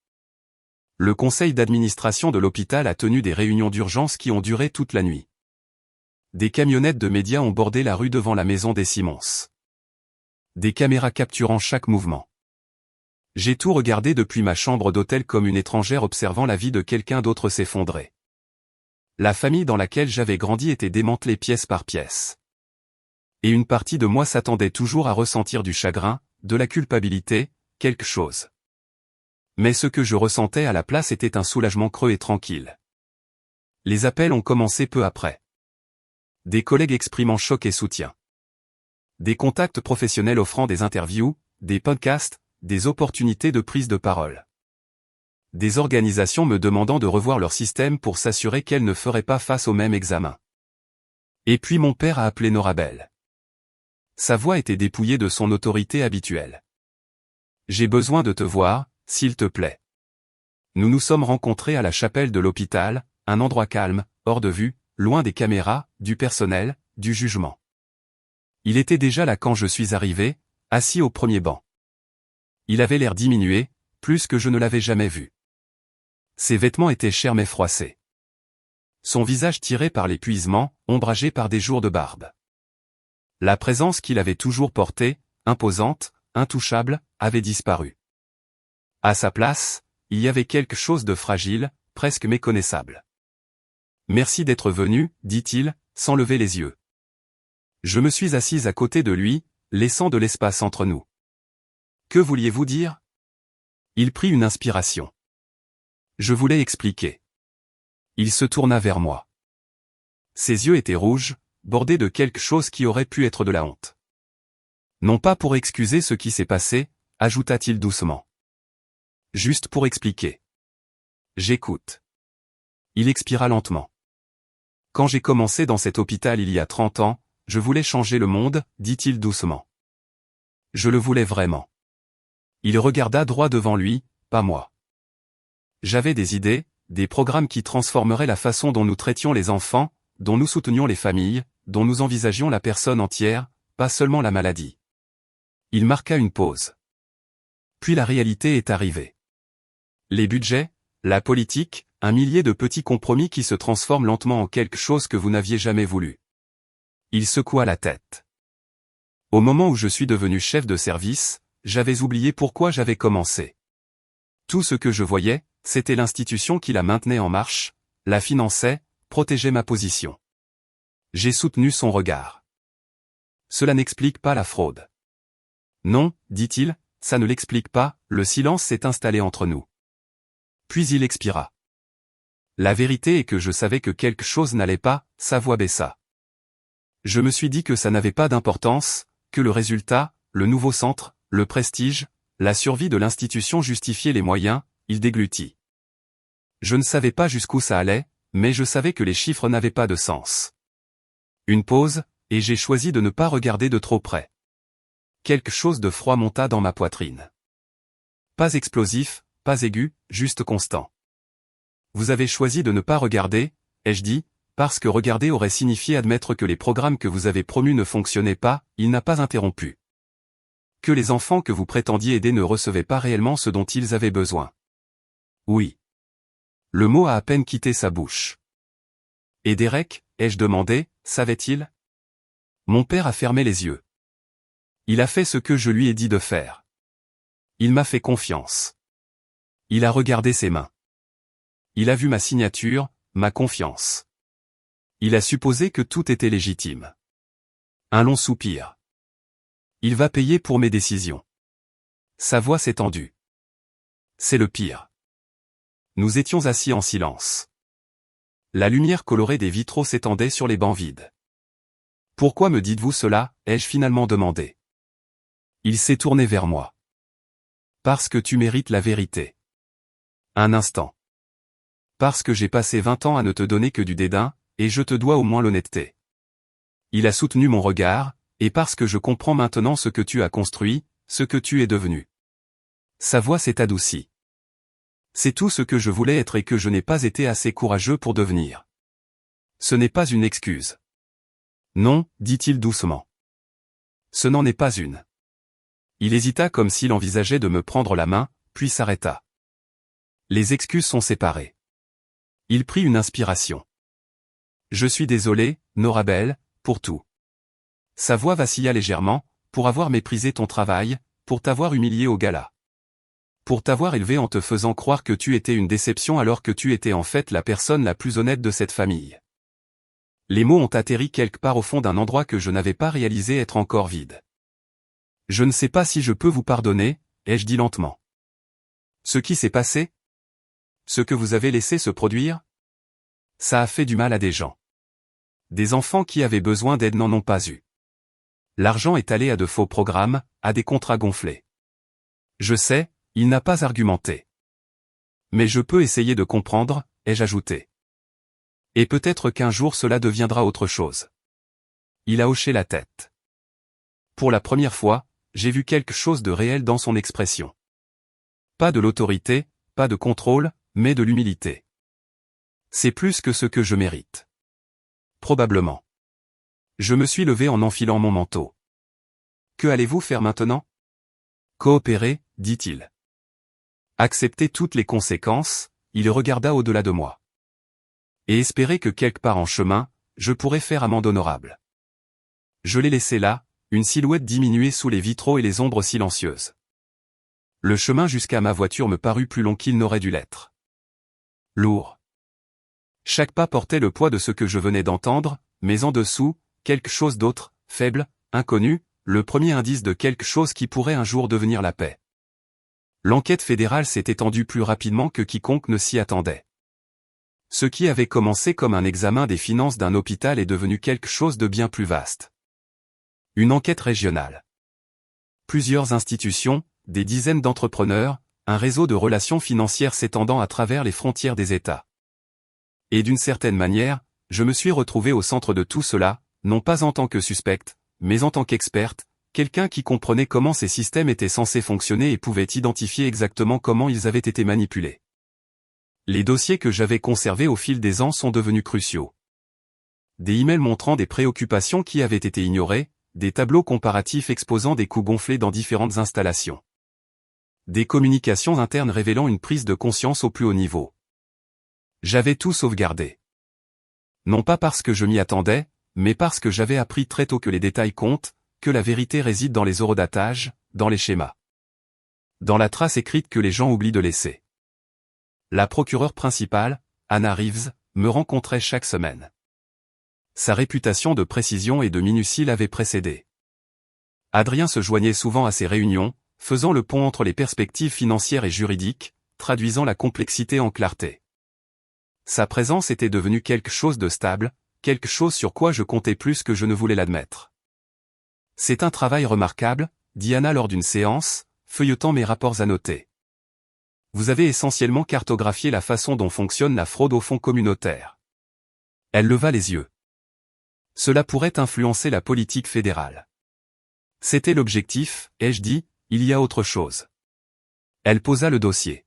Le conseil d'administration de l'hôpital a tenu des réunions d'urgence qui ont duré toute la nuit. Des camionnettes de médias ont bordé la rue devant la maison des Simons. Des caméras capturant chaque mouvement. J'ai tout regardé depuis ma chambre d'hôtel comme une étrangère observant la vie de quelqu'un d'autre s'effondrer. La famille dans laquelle j'avais grandi était démantelée pièce par pièce. Et une partie de moi s'attendait toujours à ressentir du chagrin, de la culpabilité, quelque chose. Mais ce que je ressentais à la place était un soulagement creux et tranquille. Les appels ont commencé peu après. Des collègues exprimant choc et soutien. Des contacts professionnels offrant des interviews, des podcasts, des opportunités de prise de parole. Des organisations me demandant de revoir leur système pour s'assurer qu'elles ne feraient pas face au même examen. Et puis mon père a appelé Norabelle. Sa voix était dépouillée de son autorité habituelle. J'ai besoin de te voir, s'il te plaît. Nous nous sommes rencontrés à la chapelle de l'hôpital, un endroit calme, hors de vue, loin des caméras, du personnel, du jugement. Il était déjà là quand je suis arrivé, assis au premier banc. Il avait l'air diminué, plus que je ne l'avais jamais vu. Ses vêtements étaient chers mais froissés. Son visage tiré par l'épuisement, ombragé par des jours de barbe. La présence qu'il avait toujours portée, imposante, intouchable, avait disparu. À sa place, il y avait quelque chose de fragile, presque méconnaissable. « Merci d'être venu, dit-il, sans lever les yeux. » Je me suis assise à côté de lui, laissant de l'espace entre nous. « Que vouliez-vous dire ?» Il prit une inspiration. Je voulais expliquer. Il se tourna vers moi. Ses yeux étaient rouges, bordés de quelque chose qui aurait pu être de la honte. Non pas pour excuser ce qui s'est passé, ajouta-t-il doucement. Juste pour expliquer. J'écoute. Il expira lentement. Quand j'ai commencé dans cet hôpital il y a 30 ans, je voulais changer le monde, dit-il doucement. Je le voulais vraiment. Il regarda droit devant lui, pas moi. J'avais des idées, des programmes qui transformeraient la façon dont nous traitions les enfants, dont nous soutenions les familles, dont nous envisagions la personne entière, pas seulement la maladie. Il marqua une pause. Puis la réalité est arrivée. Les budgets, la politique, un millier de petits compromis qui se transforment lentement en quelque chose que vous n'aviez jamais voulu. Il secoua la tête. Au moment où je suis devenu chef de service, j'avais oublié pourquoi j'avais commencé. Tout ce que je voyais, c'était l'institution qui la maintenait en marche, la finançait, protégeait ma position. J'ai soutenu son regard. Cela n'explique pas la fraude. Non, dit-il, ça ne l'explique pas, le silence s'est installé entre nous. Puis il expira. La vérité est que je savais que quelque chose n'allait pas, sa voix baissa. Je me suis dit que ça n'avait pas d'importance, que le résultat, le nouveau centre, le prestige, la survie de l'institution justifiaient les moyens, il déglutit. Je ne savais pas jusqu'où ça allait, mais je savais que les chiffres n'avaient pas de sens. Une pause, et j'ai choisi de ne pas regarder de trop près. Quelque chose de froid monta dans ma poitrine. Pas explosif, pas aigu, juste constant. Vous avez choisi de ne pas regarder, ai-je dit, parce que regarder aurait signifié admettre que les programmes que vous avez promus ne fonctionnaient pas, il n'a pas interrompu. Que les enfants que vous prétendiez aider ne recevaient pas réellement ce dont ils avaient besoin. Oui. Le mot a à peine quitté sa bouche. Et Derek, ai-je demandé, savait-il? Mon père a fermé les yeux. Il a fait ce que je lui ai dit de faire. Il m'a fait confiance. Il a regardé ses mains. Il a vu ma signature, ma confiance. Il a supposé que tout était légitime. Un long soupir. Il va payer pour mes décisions. Sa voix s'est tendue. C'est le pire. Nous étions assis en silence. La lumière colorée des vitraux s'étendait sur les bancs vides. Pourquoi me dites-vous cela, ai-je finalement demandé. Il s'est tourné vers moi. Parce que tu mérites la vérité. Un instant. Parce que j'ai passé 20 ans à ne te donner que du dédain, et je te dois au moins l'honnêteté. Il a soutenu mon regard, et parce que je comprends maintenant ce que tu as construit, ce que tu es devenu. Sa voix s'est adoucie. C'est tout ce que je voulais être et que je n'ai pas été assez courageux pour devenir. Ce n'est pas une excuse. Non, dit-il doucement. Ce n'en est pas une. Il hésita comme s'il envisageait de me prendre la main, puis s'arrêta. Les excuses sont séparées. Il prit une inspiration. Je suis désolé, Norabelle, pour tout. Sa voix vacilla légèrement, pour avoir méprisé ton travail, pour t'avoir humilié au gala. Pour t'avoir élevé en te faisant croire que tu étais une déception alors que tu étais en fait la personne la plus honnête de cette famille. Les mots ont atterri quelque part au fond d'un endroit que je n'avais pas réalisé être encore vide. Je ne sais pas si je peux vous pardonner, ai-je dit lentement. Ce qui s'est passé? Ce que vous avez laissé se produire? Ça a fait du mal à des gens. Des enfants qui avaient besoin d'aide n'en ont pas eu. L'argent est allé à de faux programmes, à des contrats gonflés. Je sais, il n'a pas argumenté. Mais je peux essayer de comprendre, ai-je ajouté. Et peut-être qu'un jour cela deviendra autre chose. Il a hoché la tête. Pour la première fois, j'ai vu quelque chose de réel dans son expression. Pas de l'autorité, pas de contrôle, mais de l'humilité. C'est plus que ce que je mérite. Probablement. Je me suis levé en enfilant mon manteau. Que allez-vous faire maintenant? Coopérer, dit-il. Accepter toutes les conséquences, il regarda au-delà de moi. Et espérer que quelque part en chemin, je pourrais faire amende honorable. Je l'ai laissé là, une silhouette diminuée sous les vitraux et les ombres silencieuses. Le chemin jusqu'à ma voiture me parut plus long qu'il n'aurait dû l'être. Lourd. Chaque pas portait le poids de ce que je venais d'entendre, mais en dessous, quelque chose d'autre, faible, inconnu, le premier indice de quelque chose qui pourrait un jour devenir la paix. L'enquête fédérale s'est étendue plus rapidement que quiconque ne s'y attendait. Ce qui avait commencé comme un examen des finances d'un hôpital est devenu quelque chose de bien plus vaste. Une enquête régionale. Plusieurs institutions, des dizaines d'entrepreneurs, un réseau de relations financières s'étendant à travers les frontières des États. Et d'une certaine manière, je me suis retrouvé au centre de tout cela, non pas en tant que suspecte, mais en tant qu'experte, quelqu'un qui comprenait comment ces systèmes étaient censés fonctionner et pouvait identifier exactement comment ils avaient été manipulés. Les dossiers que j'avais conservés au fil des ans sont devenus cruciaux. Des emails montrant des préoccupations qui avaient été ignorées, des tableaux comparatifs exposant des coûts gonflés dans différentes installations. Des communications internes révélant une prise de conscience au plus haut niveau. J'avais tout sauvegardé. Non pas parce que je m'y attendais, mais parce que j'avais appris très tôt que les détails comptent, que la vérité réside dans les horodatages, dans les schémas. Dans la trace écrite que les gens oublient de laisser. La procureure principale, Anna Reeves, me rencontrait chaque semaine. Sa réputation de précision et de minutie l'avait précédée. Adrien se joignait souvent à ces réunions, faisant le pont entre les perspectives financières et juridiques, traduisant la complexité en clarté. Sa présence était devenue quelque chose de stable, quelque chose sur quoi je comptais plus que je ne voulais l'admettre. C'est un travail remarquable, dit Anna lors d'une séance, feuilletant mes rapports annotés. Vous avez essentiellement cartographié la façon dont fonctionne la fraude aux fonds communautaires. Elle leva les yeux. Cela pourrait influencer la politique fédérale. C'était l'objectif, ai-je dit, il y a autre chose. Elle posa le dossier.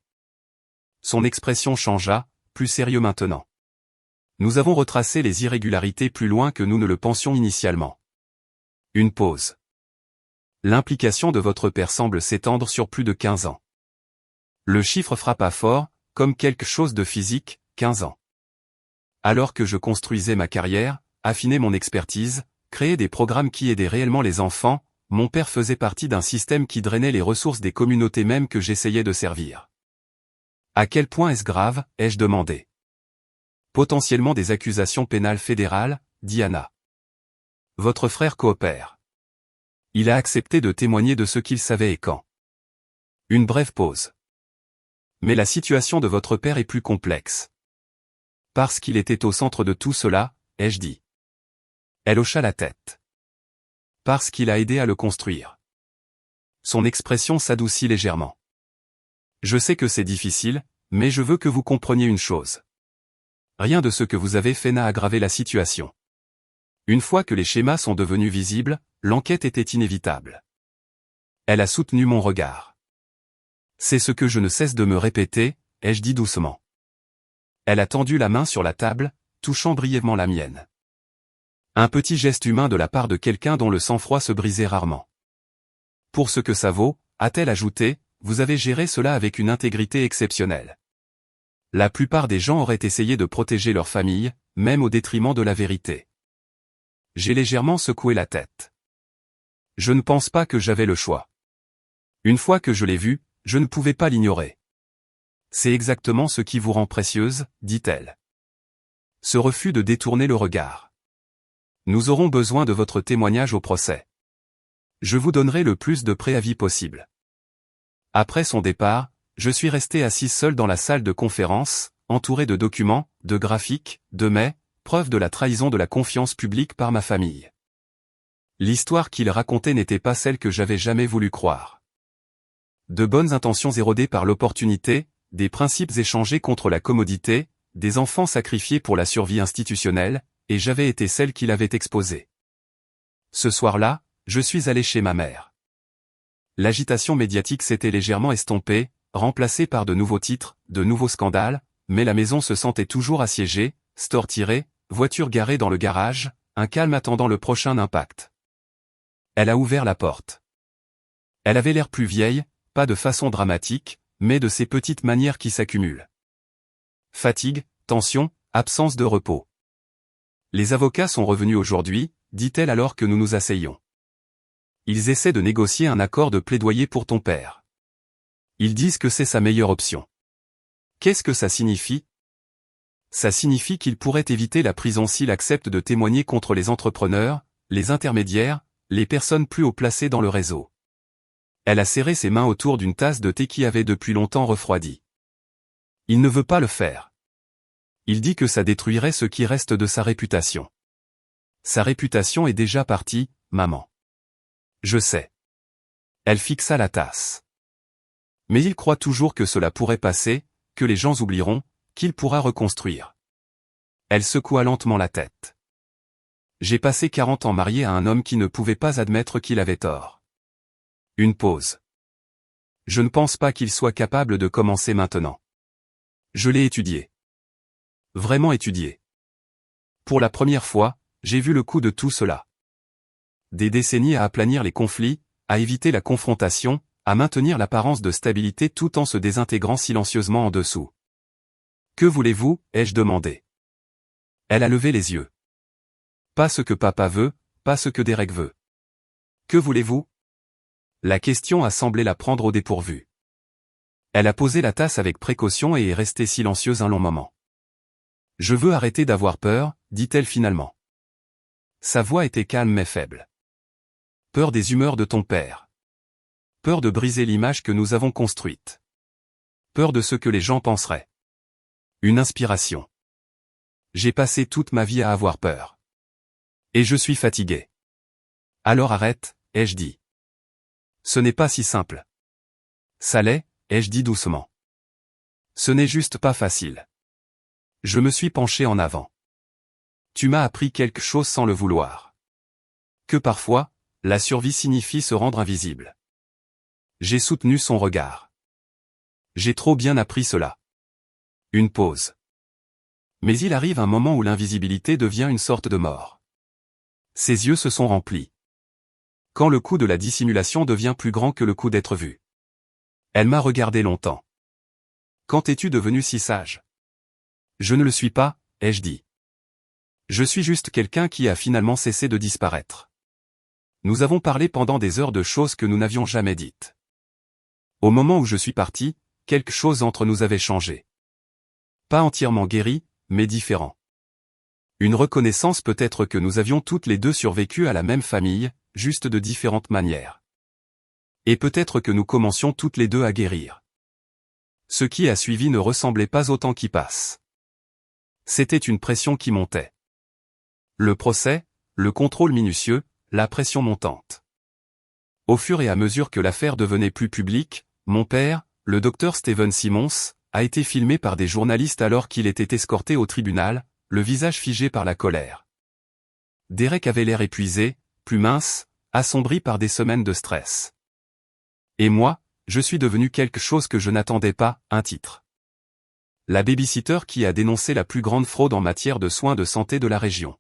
Son expression changea, plus sérieux maintenant. Nous avons retracé les irrégularités plus loin que nous ne le pensions initialement. Une pause. L'implication de votre père semble s'étendre sur plus de 15 ans. Le chiffre frappa fort, comme quelque chose de physique, 15 ans. Alors que je construisais ma carrière, affinais mon expertise, créais des programmes qui aidaient réellement les enfants, mon père faisait partie d'un système qui drainait les ressources des communautés mêmes que j'essayais de servir. À quel point est-ce grave, ai-je demandé. Potentiellement des accusations pénales fédérales, dit Anna. Votre frère coopère. Il a accepté de témoigner de ce qu'il savait et quand. Une brève pause. Mais la situation de votre père est plus complexe. Parce qu'il était au centre de tout cela, ai-je dit. Elle hocha la tête. Parce qu'il a aidé à le construire. Son expression s'adoucit légèrement. Je sais que c'est difficile, mais je veux que vous compreniez une chose. Rien de ce que vous avez fait n'a aggravé la situation. Une fois que les schémas sont devenus visibles, l'enquête était inévitable. Elle a soutenu mon regard. C'est ce que je ne cesse de me répéter, ai-je dit doucement. Elle a tendu la main sur la table, touchant brièvement la mienne. Un petit geste humain de la part de quelqu'un dont le sang-froid se brisait rarement. Pour ce que ça vaut, a-t-elle ajouté, vous avez géré cela avec une intégrité exceptionnelle. La plupart des gens auraient essayé de protéger leur famille, même au détriment de la vérité. J'ai légèrement secoué la tête. Je ne pense pas que j'avais le choix. Une fois que je l'ai vu, je ne pouvais pas l'ignorer. C'est exactement ce qui vous rend précieuse, dit-elle. Ce refus de détourner le regard. Nous aurons besoin de votre témoignage au procès. Je vous donnerai le plus de préavis possible. Après son départ, Je suis resté assis seul dans la salle de conférence, entouré de documents, de graphiques, de mets, preuve de la trahison de la confiance publique par ma famille. L'histoire qu'il racontait n'était pas celle que j'avais jamais voulu croire. De bonnes intentions érodées par l'opportunité, des principes échangés contre la commodité, des enfants sacrifiés pour la survie institutionnelle, et j'avais été celle qui l'avait exposée. Ce soir-là, je suis allé chez ma mère. L'agitation médiatique s'était légèrement estompée, remplacée par de nouveaux titres, de nouveaux scandales, mais la maison se sentait toujours assiégée, store tiré, voiture garée dans le garage, un calme attendant le prochain impact. Elle a ouvert la porte. Elle avait l'air plus vieille, pas de façon dramatique, mais de ces petites manières qui s'accumulent. Fatigue, tension, absence de repos. Les avocats sont revenus aujourd'hui, dit-elle alors que nous nous asseyions. Ils essaient de négocier un accord de plaidoyer pour ton père. Ils disent que c'est sa meilleure option. Qu'est-ce que ça signifie? Ça signifie qu'il pourrait éviter la prison s'il accepte de témoigner contre les entrepreneurs, les intermédiaires, les personnes plus haut placées dans le réseau. Elle a serré ses mains autour d'une tasse de thé qui avait depuis longtemps refroidi. Il ne veut pas le faire. Il dit que ça détruirait ce qui reste de sa réputation. Sa réputation est déjà partie, maman. Je sais. Elle fixa la tasse. Mais il croit toujours que cela pourrait passer, que les gens oublieront, qu'il pourra reconstruire. Elle secoua lentement la tête. J'ai passé 40 ans marié à un homme qui ne pouvait pas admettre qu'il avait tort. Une pause. Je ne pense pas qu'il soit capable de commencer maintenant. Je l'ai étudié. Vraiment étudié. Pour la première fois, j'ai vu le coût de tout cela. Des décennies à aplanir les conflits, à éviter la confrontation, à maintenir l'apparence de stabilité tout en se désintégrant silencieusement en dessous. Que voulez-vous, ai-je demandé. Elle a levé les yeux. Pas ce que papa veut, pas ce que Derek veut. Que voulez-vous? La question a semblé la prendre au dépourvu. Elle a posé la tasse avec précaution et est restée silencieuse un long moment. Je veux arrêter d'avoir peur, dit-elle finalement. Sa voix était calme mais faible. Peur des humeurs de ton père. Peur de briser l'image que nous avons construite. Peur de ce que les gens penseraient. Une inspiration. J'ai passé toute ma vie à avoir peur. Et je suis fatigué. Alors arrête, ai-je dit. Ce n'est pas si simple. Ça l'est, ai-je dit doucement. Ce n'est juste pas facile. Je me suis penché en avant. Tu m'as appris quelque chose sans le vouloir. Que parfois, la survie signifie se rendre invisible. J'ai soutenu son regard. J'ai trop bien appris cela. Une pause. Mais il arrive un moment où l'invisibilité devient une sorte de mort. Ses yeux se sont remplis. Quand le coût de la dissimulation devient plus grand que le coût d'être vu. Elle m'a regardé longtemps. Quand es-tu devenu si sage? Je ne le suis pas, ai-je dit. Je suis juste quelqu'un qui a finalement cessé de disparaître. Nous avons parlé pendant des heures de choses que nous n'avions jamais dites. Au moment où je suis parti, quelque chose entre nous avait changé. Pas entièrement guéri, mais différent. Une reconnaissance peut-être que nous avions toutes les deux survécu à la même famille, juste de différentes manières. Et peut-être que nous commencions toutes les deux à guérir. Ce qui a suivi ne ressemblait pas au temps qui passe. C'était une pression qui montait. Le procès, le contrôle minutieux, la pression montante. Au fur et à mesure que l'affaire devenait plus publique, mon père, le docteur Steven Simmons, a été filmé par des journalistes alors qu'il était escorté au tribunal, le visage figé par la colère. Derek avait l'air épuisé, plus mince, assombri par des semaines de stress. Et moi, je suis devenu quelque chose que je n'attendais pas, un titre. La babysitter qui a dénoncé la plus grande fraude en matière de soins de santé de la région.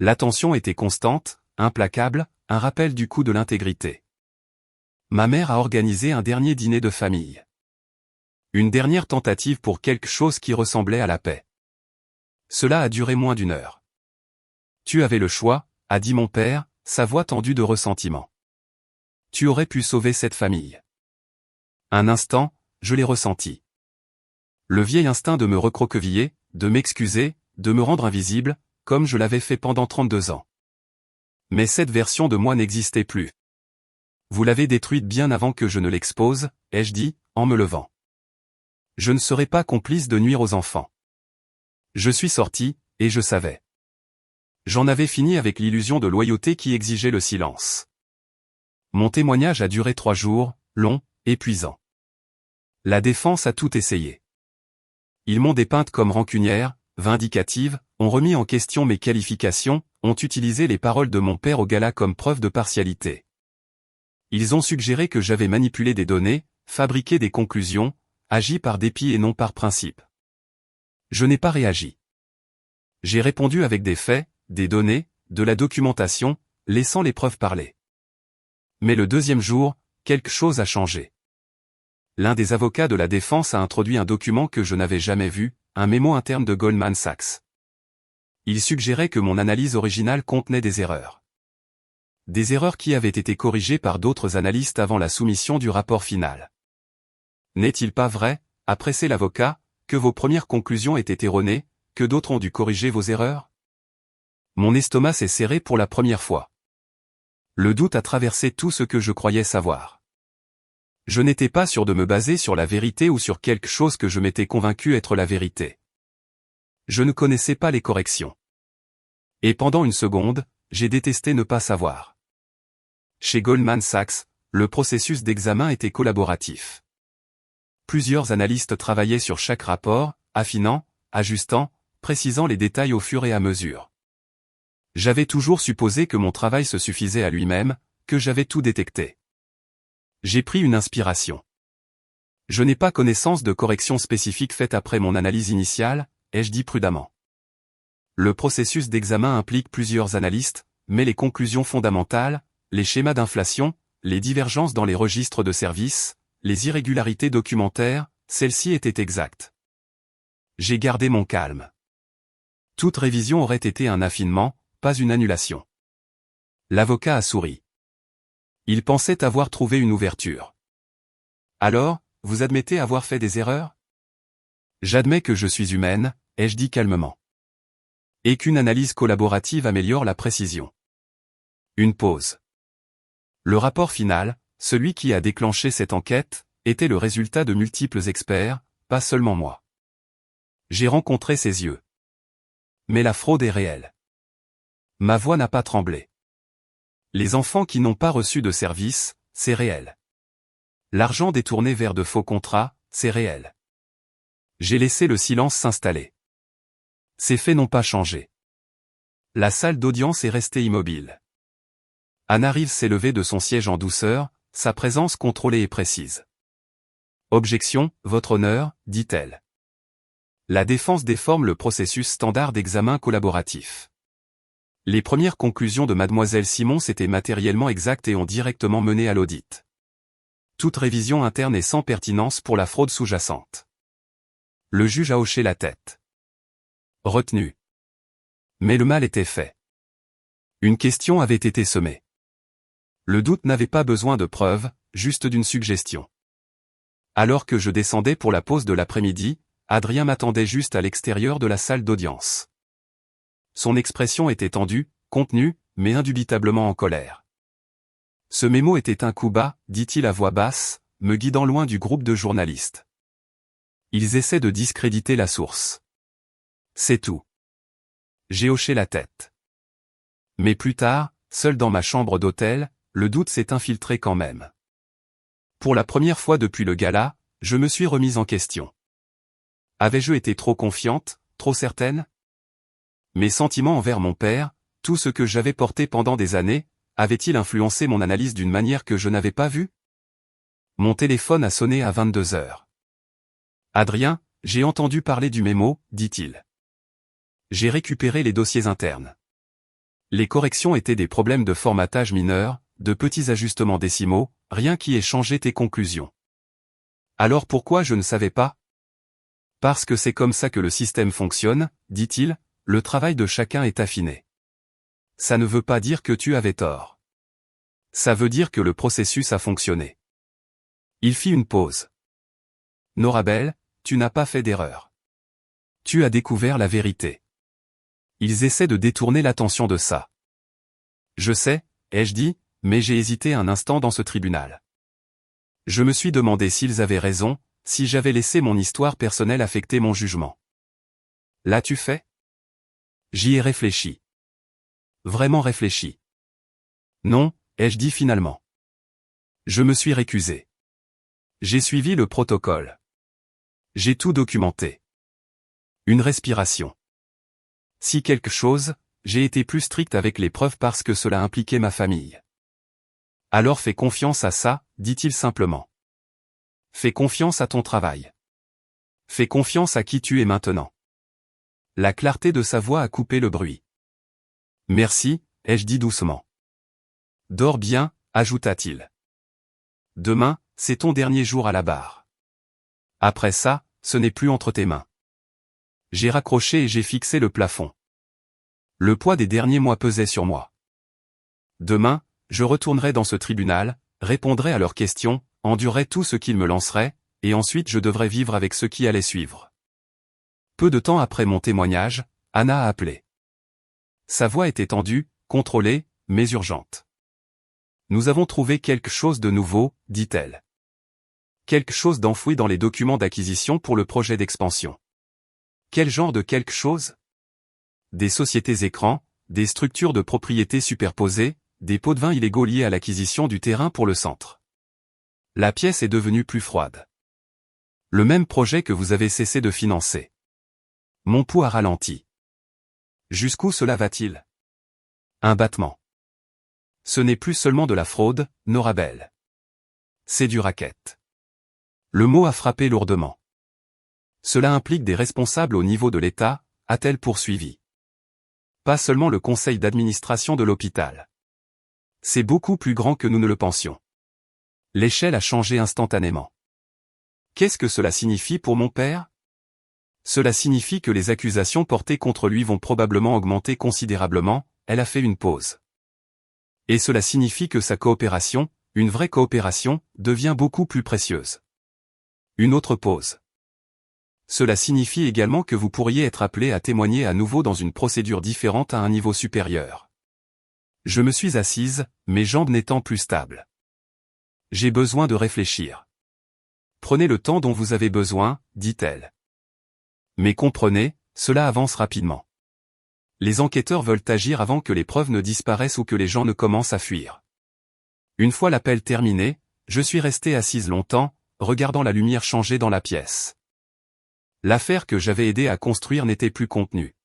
L'attention était constante, implacable, un rappel du coût de l'intégrité. Ma mère a organisé un dernier dîner de famille. Une dernière tentative pour quelque chose qui ressemblait à la paix. Cela a duré moins d'1 heure. Tu avais le choix, a dit mon père, sa voix tendue de ressentiment. Tu aurais pu sauver cette famille. Un instant, je l'ai ressenti. Le vieil instinct de me recroqueviller, de m'excuser, de me rendre invisible, comme je l'avais fait pendant 32 ans. Mais cette version de moi n'existait plus. Vous l'avez détruite bien avant que je ne l'expose, ai-je dit, en me levant. Je ne serai pas complice de nuire aux enfants. Je suis sorti, et je savais. J'en avais fini avec l'illusion de loyauté qui exigeait le silence. Mon témoignage a duré 3 jours, long, épuisant. La défense a tout essayé. Ils m'ont dépeinte comme rancunière, vindicative, ont remis en question mes qualifications, ont utilisé les paroles de mon père au gala comme preuve de partialité. Ils ont suggéré que j'avais manipulé des données, fabriqué des conclusions, agi par dépit et non par principe. Je n'ai pas réagi. J'ai répondu avec des faits, des données, de la documentation, laissant les preuves parler. Mais le deuxième jour, quelque chose a changé. L'un des avocats de la défense a introduit un document que je n'avais jamais vu, un mémo interne de Goldman Sachs. Il suggérait que mon analyse originale contenait des erreurs. Des erreurs qui avaient été corrigées par d'autres analystes avant la soumission du rapport final. N'est-il pas vrai, a pressé l'avocat, que vos premières conclusions étaient erronées, que d'autres ont dû corriger vos erreurs? Mon estomac s'est serré pour la première fois. Le doute a traversé tout ce que je croyais savoir. Je n'étais pas sûr de me baser sur la vérité ou sur quelque chose que je m'étais convaincu être la vérité. Je ne connaissais pas les corrections. Et pendant une seconde, j'ai détesté ne pas savoir. Chez Goldman Sachs, le processus d'examen était collaboratif. Plusieurs analystes travaillaient sur chaque rapport, affinant, ajustant, précisant les détails au fur et à mesure. J'avais toujours supposé que mon travail se suffisait à lui-même, que j'avais tout détecté. J'ai pris une inspiration. Je n'ai pas connaissance de corrections spécifiques faites après mon analyse initiale, ai-je dit prudemment. Le processus d'examen implique plusieurs analystes, mais les conclusions fondamentales, les schémas d'inflation, les divergences dans les registres de services, les irrégularités documentaires, celles-ci étaient exactes. J'ai gardé mon calme. Toute révision aurait été un affinement, pas une annulation. L'avocat a souri. Il pensait avoir trouvé une ouverture. Alors, vous admettez avoir fait des erreurs? J'admets que je suis humaine, ai-je dit calmement. Et qu'une analyse collaborative améliore la précision. Une pause. Le rapport final, celui qui a déclenché cette enquête, était le résultat de multiples experts, pas seulement moi. J'ai rencontré ses yeux. Mais la fraude est réelle. Ma voix n'a pas tremblé. Les enfants qui n'ont pas reçu de service, c'est réel. L'argent détourné vers de faux contrats, c'est réel. J'ai laissé le silence s'installer. Ces faits n'ont pas changé. La salle d'audience est restée immobile. Anna Reeves s'est levée de son siège en douceur, sa présence contrôlée et précise. Objection, votre honneur, dit-elle. La défense déforme le processus standard d'examen collaboratif. Les premières conclusions de mademoiselle Simons étaient matériellement exactes et ont directement mené à l'audit. Toute révision interne est sans pertinence pour la fraude sous-jacente. Le juge a hoché la tête. Retenu. Mais le mal était fait. Une question avait été semée. Le doute n'avait pas besoin de preuves, juste d'une suggestion. Alors que je descendais pour la pause de l'après-midi, Adrien m'attendait juste à l'extérieur de la salle d'audience. Son expression était tendue, contenue, mais indubitablement en colère. Ce mémo était un coup bas, dit-il à voix basse, me guidant loin du groupe de journalistes. Ils essaient de discréditer la source. C'est tout. J'ai hoché la tête. Mais plus tard, seul dans ma chambre d'hôtel, le doute s'est infiltré quand même. Pour la première fois depuis le gala, je me suis remise en question. Avais-je été trop confiante, trop certaine? Mes sentiments envers mon père, tout ce que j'avais porté pendant des années, avait-il influencé mon analyse d'une manière que je n'avais pas vue? Mon téléphone a sonné à 22 heures. Adrien, j'ai entendu parler du mémo, dit-il. J'ai récupéré les dossiers internes. Les corrections étaient des problèmes de formatage mineurs, de petits ajustements décimaux, rien qui ait changé tes conclusions. Alors pourquoi je ne savais pas? Parce que c'est comme ça que le système fonctionne, dit-il, le travail de chacun est affiné. Ça ne veut pas dire que tu avais tort. Ça veut dire que le processus a fonctionné. Il fit une pause. Norabelle, tu n'as pas fait d'erreur. Tu as découvert la vérité. Ils essaient de détourner l'attention de ça. Je sais, ai-je dit, mais j'ai hésité un instant dans ce tribunal. Je me suis demandé s'ils avaient raison, si j'avais laissé mon histoire personnelle affecter mon jugement. L'as-tu fait? J'y ai réfléchi. Vraiment réfléchi. Non, ai-je dit finalement. Je me suis récusé. J'ai suivi le protocole. J'ai tout documenté. Une respiration. Si quelque chose, j'ai été plus strict avec les preuves parce que cela impliquait ma famille. Alors fais confiance à ça, dit-il simplement. Fais confiance à ton travail. Fais confiance à qui tu es maintenant. La clarté de sa voix a coupé le bruit. Merci, ai-je dit doucement. Dors bien, ajouta-t-il. Demain, c'est ton dernier jour à la barre. Après ça, ce n'est plus entre tes mains. J'ai raccroché et j'ai fixé le plafond. Le poids des derniers mois pesait sur moi. Demain, je retournerai dans ce tribunal, répondrai à leurs questions, endurerai tout ce qu'ils me lanceraient, et ensuite je devrais vivre avec ce qui allait suivre. Peu de temps après mon témoignage, Anna a appelé. Sa voix était tendue, contrôlée, mais urgente. Nous avons trouvé quelque chose de nouveau, dit-elle. Quelque chose d'enfoui dans les documents d'acquisition pour le projet d'expansion. Quel genre de quelque chose? Des sociétés écrans, des structures de propriété superposées, des pots de vin illégaux liés à l'acquisition du terrain pour le centre. La pièce est devenue plus froide. Le même projet que vous avez cessé de financer. Mon pouls a ralenti. Jusqu'où cela va-t-il? Un battement. Ce n'est plus seulement de la fraude, Norabel. C'est du racket. Le mot a frappé lourdement. Cela implique des responsables au niveau de l'État, a-t-elle poursuivi. Pas seulement le conseil d'administration de l'hôpital. C'est beaucoup plus grand que nous ne le pensions. L'échelle a changé instantanément. Qu'est-ce que cela signifie pour mon père? Cela signifie que les accusations portées contre lui vont probablement augmenter considérablement, elle a fait une pause. Et cela signifie que sa coopération, une vraie coopération, devient beaucoup plus précieuse. Une autre pause. Cela signifie également que vous pourriez être appelé à témoigner à nouveau dans une procédure différente à un niveau supérieur. Je me suis assise, mes jambes n'étant plus stables. J'ai besoin de réfléchir. Prenez le temps dont vous avez besoin, dit-elle. Mais comprenez, cela avance rapidement. Les enquêteurs veulent agir avant que les preuves ne disparaissent ou que les gens ne commencent à fuir. Une fois l'appel terminé, je suis restée assise longtemps, regardant la lumière changer dans la pièce. L'affaire que j'avais aidé à construire n'était plus contenue.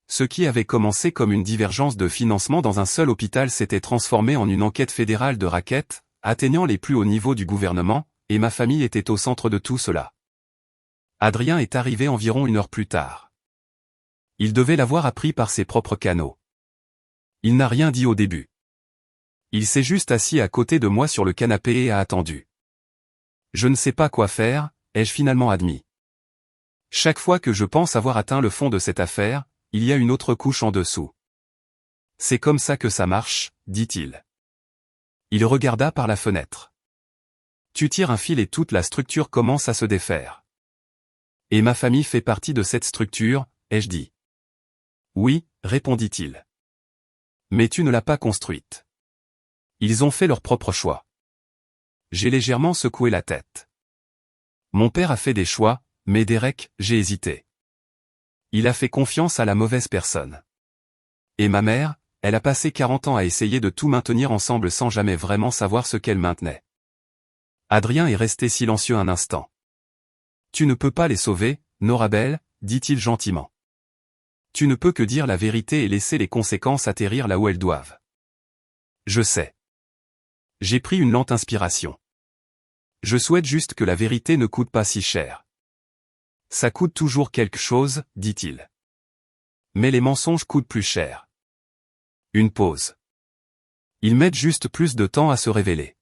Ce qui avait commencé comme une divergence de financement dans un seul hôpital s'était transformé en une enquête fédérale de racket, atteignant les plus hauts niveaux du gouvernement, et ma famille était au centre de tout cela. Adrien est arrivé environ 1 heure plus tard. Il devait l'avoir appris par ses propres canaux. Il n'a rien dit au début. Il s'est juste assis à côté de moi sur le canapé et a attendu. Je ne sais pas quoi faire, ai-je finalement admis. Chaque fois que je pense avoir atteint le fond de cette affaire, il y a une autre couche en dessous. C'est comme ça que ça marche, dit-il. Il regarda par la fenêtre. Tu tires un fil et toute la structure commence à se défaire. Et ma famille fait partie de cette structure, ai-je dit. Oui, répondit-il. Mais tu ne l'as pas construite. Ils ont fait leur propre choix. J'ai légèrement secoué la tête. Mon père a fait des choix, mais Derek, j'ai hésité. Il a fait confiance à la mauvaise personne. Et ma mère, elle a passé 40 ans à essayer de tout maintenir ensemble sans jamais vraiment savoir ce qu'elle maintenait. Adrien est resté silencieux un instant. Tu ne peux pas les sauver, Norabel, dit-il gentiment. Tu ne peux que dire la vérité et laisser les conséquences atterrir là où elles doivent. Je sais. J'ai pris une lente inspiration. Je souhaite juste que la vérité ne coûte pas si cher. Ça coûte toujours quelque chose, dit-il. Mais les mensonges coûtent plus cher. Une pause. Ils mettent juste plus de temps à se révéler.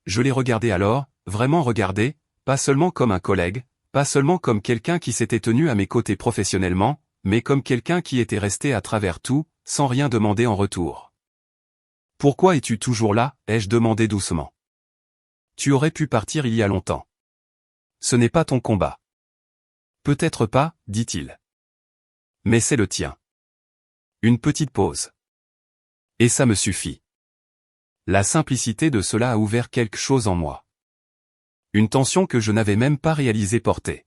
Je l'ai regardé alors, vraiment regardé, pas seulement comme un collègue, pas seulement comme quelqu'un qui s'était tenu à mes côtés professionnellement, mais comme quelqu'un qui était resté à travers tout, sans rien demander en retour. Pourquoi es-tu toujours là, ai-je demandé doucement. Tu aurais pu partir il y a longtemps. Ce n'est pas ton combat. Peut-être pas, dit-il. Mais c'est le tien. Une petite pause. Et ça me suffit. La simplicité de cela a ouvert quelque chose en moi. Une tension que je n'avais même pas réalisé porter.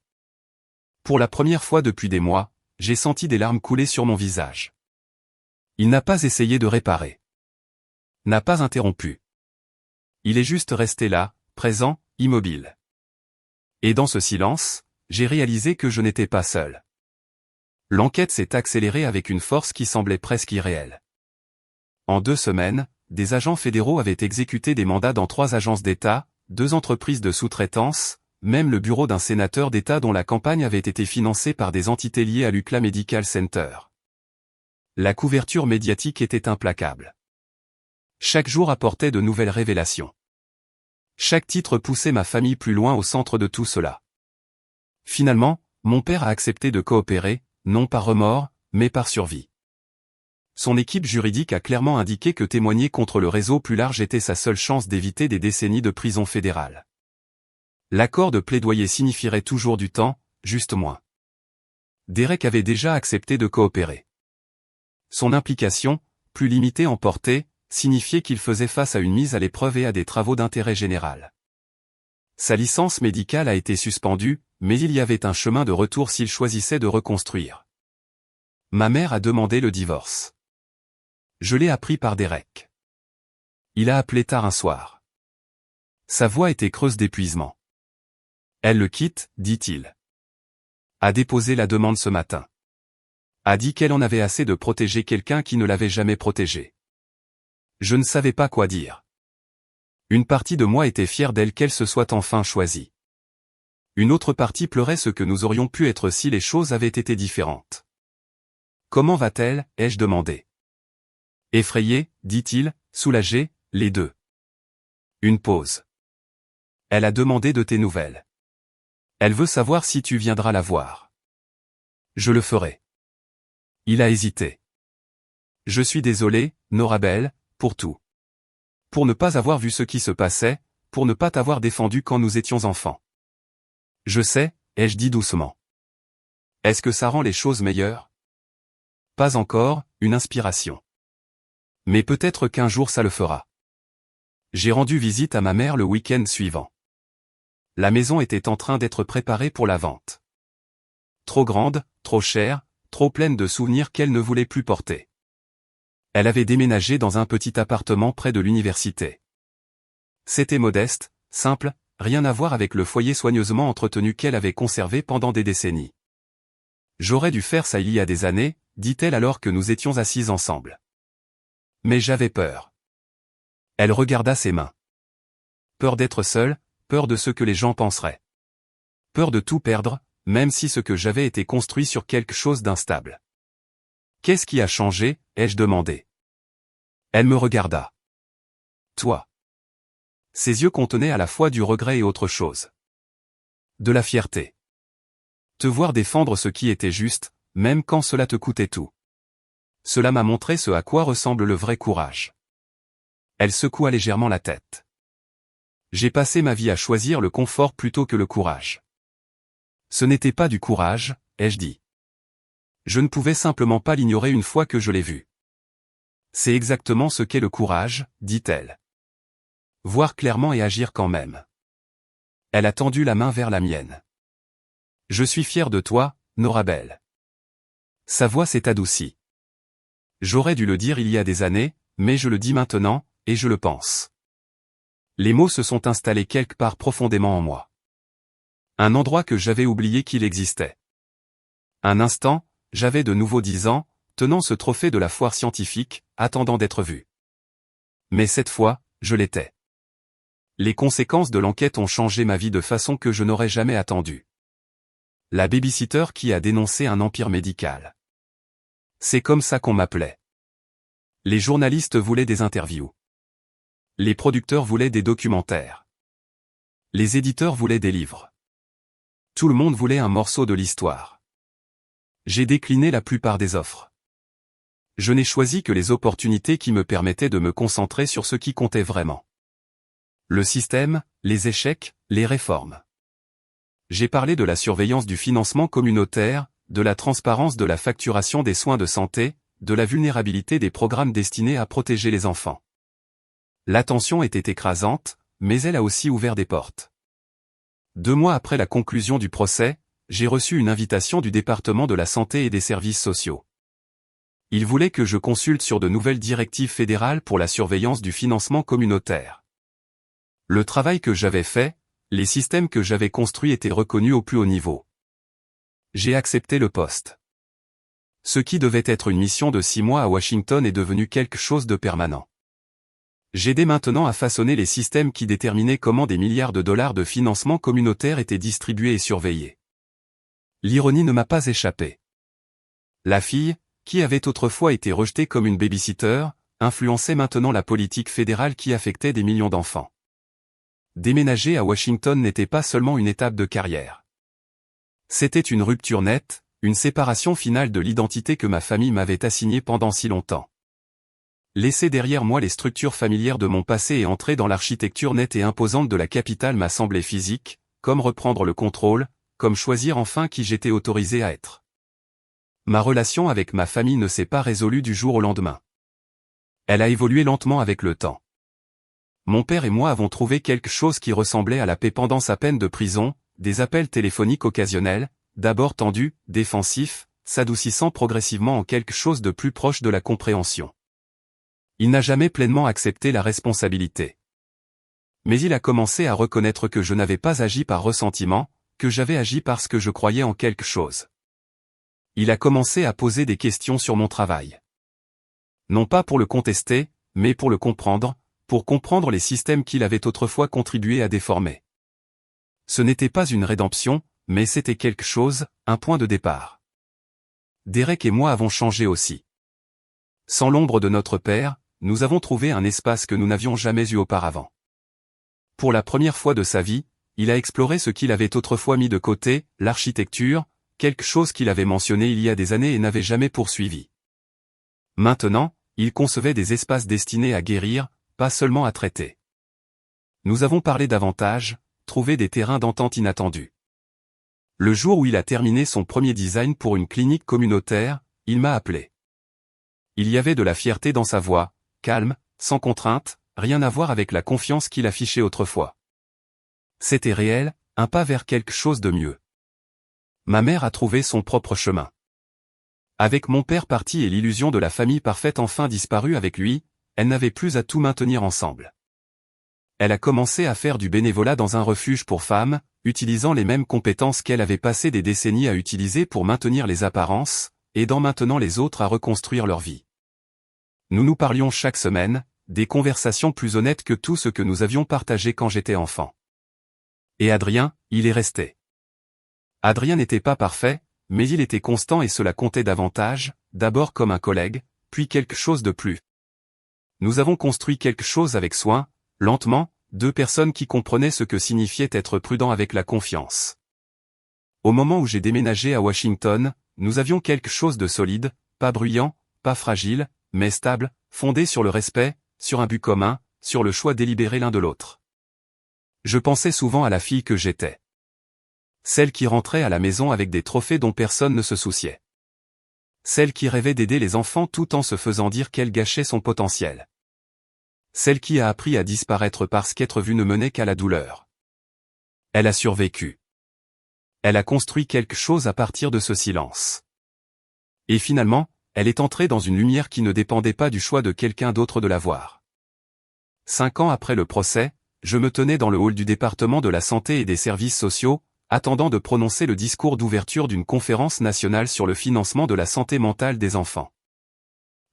Pour la première fois depuis des mois, j'ai senti des larmes couler sur mon visage. Il n'a pas essayé de réparer. N'a pas interrompu. Il est juste resté là, présent, immobile. Et dans ce silence, j'ai réalisé que je n'étais pas seul. L'enquête s'est accélérée avec une force qui semblait presque irréelle. En 2 semaines, des agents fédéraux avaient exécuté des mandats dans 3 agences d'État, 2 entreprises de sous-traitance, même le bureau d'un sénateur d'État dont la campagne avait été financée par des entités liées à l'UCLA Medical Center. La couverture médiatique était implacable. Chaque jour apportait de nouvelles révélations. Chaque titre poussait ma famille plus loin au centre de tout cela. Finalement, mon père a accepté de coopérer, non par remords, mais par survie. Son équipe juridique a clairement indiqué que témoigner contre le réseau plus large était sa seule chance d'éviter des décennies de prison fédérale. L'accord de plaidoyer signifierait toujours du temps, juste moins. Derek avait déjà accepté de coopérer. Son implication, plus limitée en portée, signifiait qu'il faisait face à une mise à l'épreuve et à des travaux d'intérêt général. Sa licence médicale a été suspendue, mais il y avait un chemin de retour s'il choisissait de reconstruire. Ma mère a demandé le divorce. Je l'ai appris par Derek. Il a appelé tard un soir. Sa voix était creuse d'épuisement. Elle le quitte, dit-il. A déposé la demande ce matin. A dit qu'elle en avait assez de protéger quelqu'un qui ne l'avait jamais protégée. Je ne savais pas quoi dire. Une partie de moi était fière d'elle qu'elle se soit enfin choisie. Une autre partie pleurait ce que nous aurions pu être si les choses avaient été différentes. Comment va-t-elle, ai-je demandé. Effrayé, dit-il, soulagé, les deux. Une pause. Elle a demandé de tes nouvelles. Elle veut savoir si tu viendras la voir. Je le ferai. Il a hésité. Je suis désolé, Norabelle, pour tout. Pour ne pas avoir vu ce qui se passait, pour ne pas t'avoir défendu quand nous étions enfants. Je sais, ai-je dit doucement. Est-ce que ça rend les choses meilleures? Pas encore, une inspiration. Mais peut-être qu'un jour ça le fera. J'ai rendu visite à ma mère le week-end suivant. La maison était en train d'être préparée pour la vente. Trop grande, trop chère, trop pleine de souvenirs qu'elle ne voulait plus porter. Elle avait déménagé dans un petit appartement près de l'université. C'était modeste, simple, rien à voir avec le foyer soigneusement entretenu qu'elle avait conservé pendant des décennies. J'aurais dû faire ça il y a des années, dit-elle alors que nous étions assises ensemble. Mais j'avais peur. Elle regarda ses mains. Peur d'être seule, peur de ce que les gens penseraient. Peur de tout perdre, même si ce que j'avais été construit sur quelque chose d'instable. Qu'est-ce qui a changé, ai-je demandé. Elle me regarda. Toi. Ses yeux contenaient à la fois du regret et autre chose. De la fierté. Te voir défendre ce qui était juste, même quand cela te coûtait tout. Cela m'a montré ce à quoi ressemble le vrai courage. Elle secoua légèrement la tête. J'ai passé ma vie à choisir le confort plutôt que le courage. Ce n'était pas du courage, ai-je dit. Je ne pouvais simplement pas l'ignorer une fois que je l'ai vu. C'est exactement ce qu'est le courage, dit-elle. Voir clairement et agir quand même. Elle a tendu la main vers la mienne. Je suis fier de toi, Norabelle. Sa voix s'est adoucie. J'aurais dû le dire il y a des années, mais je le dis maintenant, et je le pense. Les mots se sont installés quelque part profondément en moi. Un endroit que j'avais oublié qu'il existait. Un instant, j'avais de nouveau 10 ans, tenant ce trophée de la foire scientifique, attendant d'être vu. Mais cette fois, je l'étais. Les conséquences de l'enquête ont changé ma vie de façon que je n'aurais jamais attendue. La babysitter qui a dénoncé un empire médical. C'est comme ça qu'on m'appelait. Les journalistes voulaient des interviews. Les producteurs voulaient des documentaires. Les éditeurs voulaient des livres. Tout le monde voulait un morceau de l'histoire. J'ai décliné la plupart des offres. Je n'ai choisi que les opportunités qui me permettaient de me concentrer sur ce qui comptait vraiment. Le système, les échecs, les réformes. J'ai parlé de la surveillance du financement communautaire, de la transparence de la facturation des soins de santé, de la vulnérabilité des programmes destinés à protéger les enfants. L'attention était écrasante, mais elle a aussi ouvert des portes. 2 mois après la conclusion du procès, j'ai reçu une invitation du département de la santé et des services sociaux. Ils voulaient que je consulte sur de nouvelles directives fédérales pour la surveillance du financement communautaire. Le travail que j'avais fait, les systèmes que j'avais construits étaient reconnus au plus haut niveau. J'ai accepté le poste. Ce qui devait être une mission de 6 mois à Washington est devenu quelque chose de permanent. J'aidais maintenant à façonner les systèmes qui déterminaient comment des milliards de dollars de financement communautaire étaient distribués et surveillés. L'ironie ne m'a pas échappé. La fille, qui avait autrefois été rejetée comme une babysitter, influençait maintenant la politique fédérale qui affectait des millions d'enfants. Déménager à Washington n'était pas seulement une étape de carrière. C'était une rupture nette, une séparation finale de l'identité que ma famille m'avait assignée pendant si longtemps. Laisser derrière moi les structures familières de mon passé et entrer dans l'architecture nette et imposante de la capitale m'a semblé physique, comme reprendre le contrôle, comme choisir enfin qui j'étais autorisé à être. Ma relation avec ma famille ne s'est pas résolue du jour au lendemain. Elle a évolué lentement avec le temps. Mon père et moi avons trouvé quelque chose qui ressemblait à la paix pendant sa peine de prison, des appels téléphoniques occasionnels, d'abord tendus, défensifs, s'adoucissant progressivement en quelque chose de plus proche de la compréhension. Il n'a jamais pleinement accepté la responsabilité. Mais il a commencé à reconnaître que je n'avais pas agi par ressentiment, que j'avais agi parce que je croyais en quelque chose. Il a commencé à poser des questions sur mon travail. Non pas pour le contester, mais pour le comprendre, pour comprendre les systèmes qu'il avait autrefois contribué à déformer. Ce n'était pas une rédemption, mais c'était quelque chose, un point de départ. Derek et moi avons changé aussi. Sans l'ombre de notre père, nous avons trouvé un espace que nous n'avions jamais eu auparavant. Pour la première fois de sa vie, il a exploré ce qu'il avait autrefois mis de côté, l'architecture, quelque chose qu'il avait mentionné il y a des années et n'avait jamais poursuivi. Maintenant, il concevait des espaces destinés à guérir, pas seulement à traiter. Nous avons parlé davantage, trouvé des terrains d'entente inattendus. Le jour où il a terminé son premier design pour une clinique communautaire, il m'a appelé. Il y avait de la fierté dans sa voix, calme, sans contrainte, rien à voir avec la confiance qu'il affichait autrefois. C'était réel, un pas vers quelque chose de mieux. Ma mère a trouvé son propre chemin. Avec mon père parti et l'illusion de la famille parfaite enfin disparue avec lui, elle n'avait plus à tout maintenir ensemble. Elle a commencé à faire du bénévolat dans un refuge pour femmes, utilisant les mêmes compétences qu'elle avait passé des décennies à utiliser pour maintenir les apparences, aidant maintenant les autres à reconstruire leur vie. Nous nous parlions chaque semaine, des conversations plus honnêtes que tout ce que nous avions partagé quand j'étais enfant. Et Adrien, il est resté. Adrien n'était pas parfait, mais il était constant et cela comptait davantage, d'abord comme un collègue, puis quelque chose de plus. Nous avons construit quelque chose avec soin, lentement, 2 personnes qui comprenaient ce que signifiait être prudent avec la confiance. Au moment où j'ai déménagé à Washington, nous avions quelque chose de solide, pas bruyant, pas fragile, mais stable, fondé sur le respect, sur un but commun, sur le choix délibéré l'un de l'autre. Je pensais souvent à la fille que j'étais. Celle qui rentrait à la maison avec des trophées dont personne ne se souciait. Celle qui rêvait d'aider les enfants tout en se faisant dire qu'elle gâchait son potentiel. Celle qui a appris à disparaître parce qu'être vue ne menait qu'à la douleur. Elle a survécu. Elle a construit quelque chose à partir de ce silence. Et finalement, elle est entrée dans une lumière qui ne dépendait pas du choix de quelqu'un d'autre de la voir. 5 ans après le procès, je me tenais dans le hall du département de la santé et des services sociaux, attendant de prononcer le discours d'ouverture d'une conférence nationale sur le financement de la santé mentale des enfants.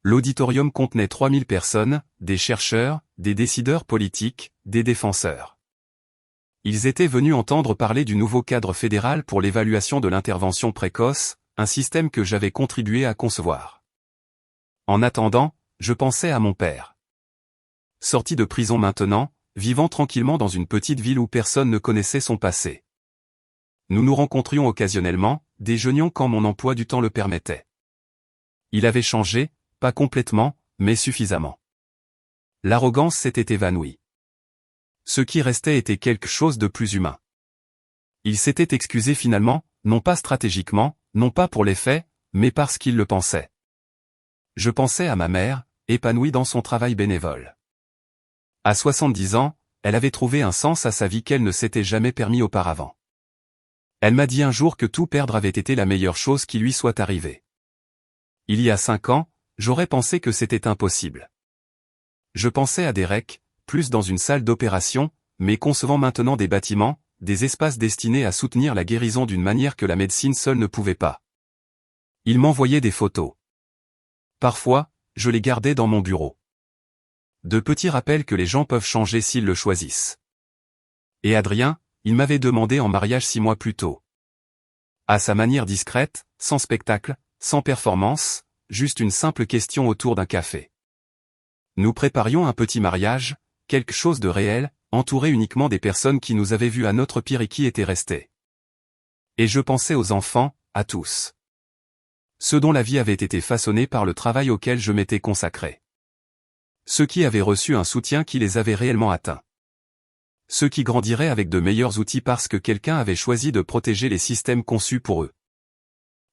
L'auditorium contenait 3000 personnes, des chercheurs, des décideurs politiques, des défenseurs. Ils étaient venus entendre parler du nouveau cadre fédéral pour l'évaluation de l'intervention précoce, un système que j'avais contribué à concevoir. En attendant, je pensais à mon père. Sorti de prison maintenant, vivant tranquillement dans une petite ville où personne ne connaissait son passé. Nous nous rencontrions occasionnellement, déjeunions quand mon emploi du temps le permettait. Il avait changé, pas complètement, mais suffisamment. L'arrogance s'était évanouie. Ce qui restait était quelque chose de plus humain. Il s'était excusé finalement, non pas stratégiquement, non pas pour les faits, mais parce qu'il le pensait. Je pensais à ma mère, épanouie dans son travail bénévole. À 70 ans, elle avait trouvé un sens à sa vie qu'elle ne s'était jamais permis auparavant. Elle m'a dit un jour que tout perdre avait été la meilleure chose qui lui soit arrivée. Il y a 5 ans, j'aurais pensé que c'était impossible. Je pensais à des recs, plus dans une salle d'opération, mais concevant maintenant des bâtiments, des espaces destinés à soutenir la guérison d'une manière que la médecine seule ne pouvait pas. Il m'envoyait des photos. Parfois, je les gardais dans mon bureau. De petits rappels que les gens peuvent changer s'ils le choisissent. Et Adrien, il m'avait demandé en mariage 6 mois plus tôt. À sa manière discrète, sans spectacle, sans performance, juste une simple question autour d'un café. Nous préparions un petit mariage, quelque chose de réel, entouré uniquement des personnes qui nous avaient vus à notre pire et qui étaient restées. Et je pensais aux enfants, à tous. Ceux dont la vie avait été façonnée par le travail auquel je m'étais consacré. Ceux qui avaient reçu un soutien qui les avait réellement atteints. Ceux qui grandiraient avec de meilleurs outils parce que quelqu'un avait choisi de protéger les systèmes conçus pour eux.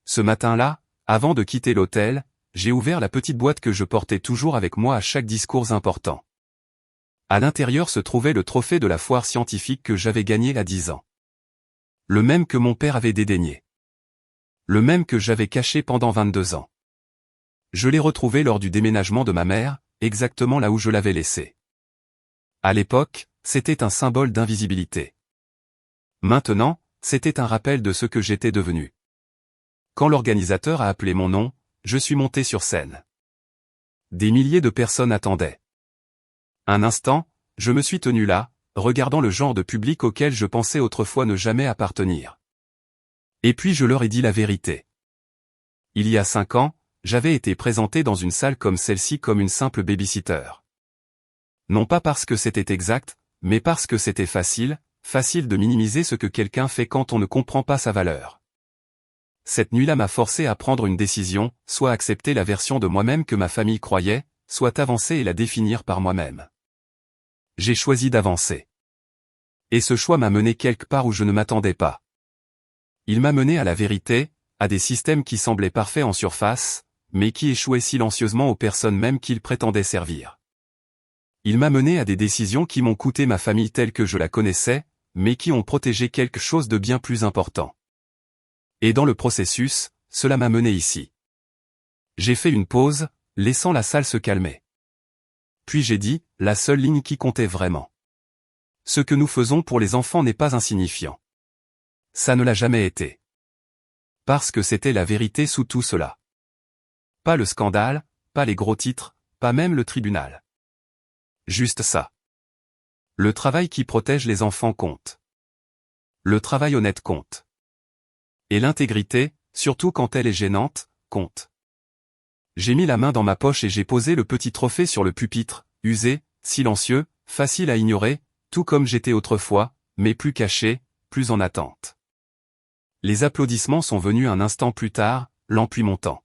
Ce matin-là, avant de quitter l'hôtel, j'ai ouvert la petite boîte que je portais toujours avec moi à chaque discours important. À l'intérieur se trouvait le trophée de la foire scientifique que j'avais gagné à 10 ans. Le même que mon père avait dédaigné. Le même que j'avais caché pendant 22 ans. Je l'ai retrouvé lors du déménagement de ma mère, exactement là où je l'avais laissé. À l'époque, c'était un symbole d'invisibilité. Maintenant, c'était un rappel de ce que j'étais devenu. Quand l'organisateur a appelé mon nom, je suis monté sur scène. Des milliers de personnes attendaient. Un instant, je me suis tenu là, regardant le genre de public auquel je pensais autrefois ne jamais appartenir. Et puis je leur ai dit la vérité. Il y a 5 ans, j'avais été présenté dans une salle comme celle-ci comme une simple babysitter. Non pas parce que c'était exact, mais parce que c'était facile de minimiser ce que quelqu'un fait quand on ne comprend pas sa valeur. Cette nuit-là m'a forcé à prendre une décision, soit accepter la version de moi-même que ma famille croyait, soit avancer et la définir par moi-même. J'ai choisi d'avancer. Et ce choix m'a mené quelque part où je ne m'attendais pas. Il m'a mené à la vérité, à des systèmes qui semblaient parfaits en surface, mais qui échouaient silencieusement aux personnes même qu'ils prétendaient servir. Il m'a mené à des décisions qui m'ont coûté ma famille telle que je la connaissais, mais qui ont protégé quelque chose de bien plus important. Et dans le processus, cela m'a mené ici. J'ai fait une pause, laissant la salle se calmer. Puis j'ai dit, la seule ligne qui comptait vraiment. Ce que nous faisons pour les enfants n'est pas insignifiant. Ça ne l'a jamais été. Parce que c'était la vérité sous tout cela. Pas le scandale, pas les gros titres, pas même le tribunal. Juste ça. Le travail qui protège les enfants compte. Le travail honnête compte. Et l'intégrité, surtout quand elle est gênante, compte. J'ai mis la main dans ma poche et j'ai posé le petit trophée sur le pupitre, usé, silencieux, facile à ignorer, tout comme j'étais autrefois, mais plus caché, plus en attente. Les applaudissements sont venus un instant plus tard, l'ampli montant.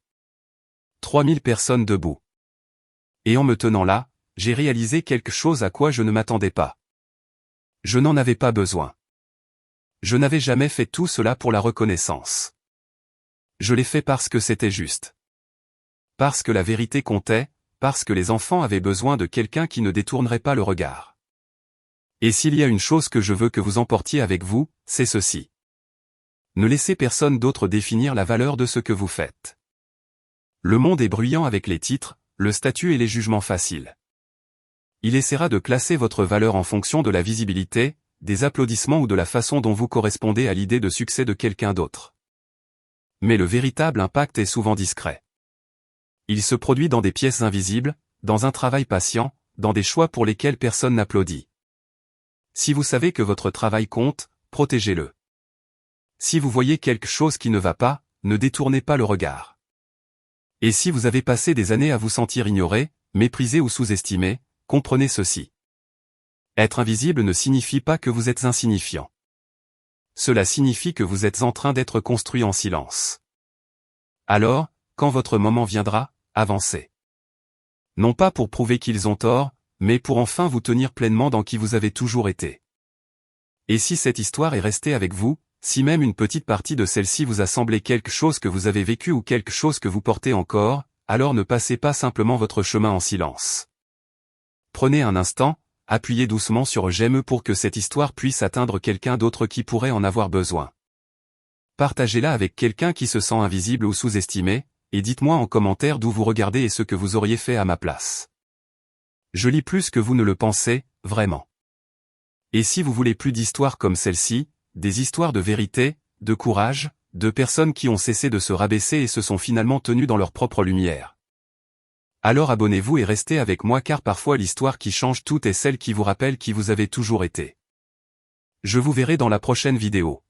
3000 personnes debout. Et en me tenant là, j'ai réalisé quelque chose à quoi je ne m'attendais pas. Je n'en avais pas besoin. Je n'avais jamais fait tout cela pour la reconnaissance. Je l'ai fait parce que c'était juste. Parce que la vérité comptait, parce que les enfants avaient besoin de quelqu'un qui ne détournerait pas le regard. Et s'il y a une chose que je veux que vous emportiez avec vous, c'est ceci. Ne laissez personne d'autre définir la valeur de ce que vous faites. Le monde est bruyant avec les titres, le statut et les jugements faciles. Il essaiera de classer votre valeur en fonction de la visibilité, des applaudissements ou de la façon dont vous correspondez à l'idée de succès de quelqu'un d'autre. Mais le véritable impact est souvent discret. Il se produit dans des pièces invisibles, dans un travail patient, dans des choix pour lesquels personne n'applaudit. Si vous savez que votre travail compte, protégez-le. Si vous voyez quelque chose qui ne va pas, ne détournez pas le regard. Et si vous avez passé des années à vous sentir ignoré, méprisé ou sous-estimé, comprenez ceci. Être invisible ne signifie pas que vous êtes insignifiant. Cela signifie que vous êtes en train d'être construit en silence. Alors, quand votre moment viendra, avancez. Non pas pour prouver qu'ils ont tort, mais pour enfin vous tenir pleinement dans qui vous avez toujours été. Et si cette histoire est restée avec vous, si même une petite partie de celle-ci vous a semblé quelque chose que vous avez vécu ou quelque chose que vous portez encore, alors ne passez pas simplement votre chemin en silence. Prenez un instant, appuyez doucement sur j'aime pour que cette histoire puisse atteindre quelqu'un d'autre qui pourrait en avoir besoin. Partagez-la avec quelqu'un qui se sent invisible ou sous-estimé, et dites-moi en commentaire d'où vous regardez et ce que vous auriez fait à ma place. Je lis plus que vous ne le pensez, vraiment. Et si vous voulez plus d'histoires comme celle-ci, des histoires de vérité, de courage, de personnes qui ont cessé de se rabaisser et se sont finalement tenues dans leur propre lumière. Alors abonnez-vous et restez avec moi car parfois l'histoire qui change tout est celle qui vous rappelle qui vous avez toujours été. Je vous verrai dans la prochaine vidéo.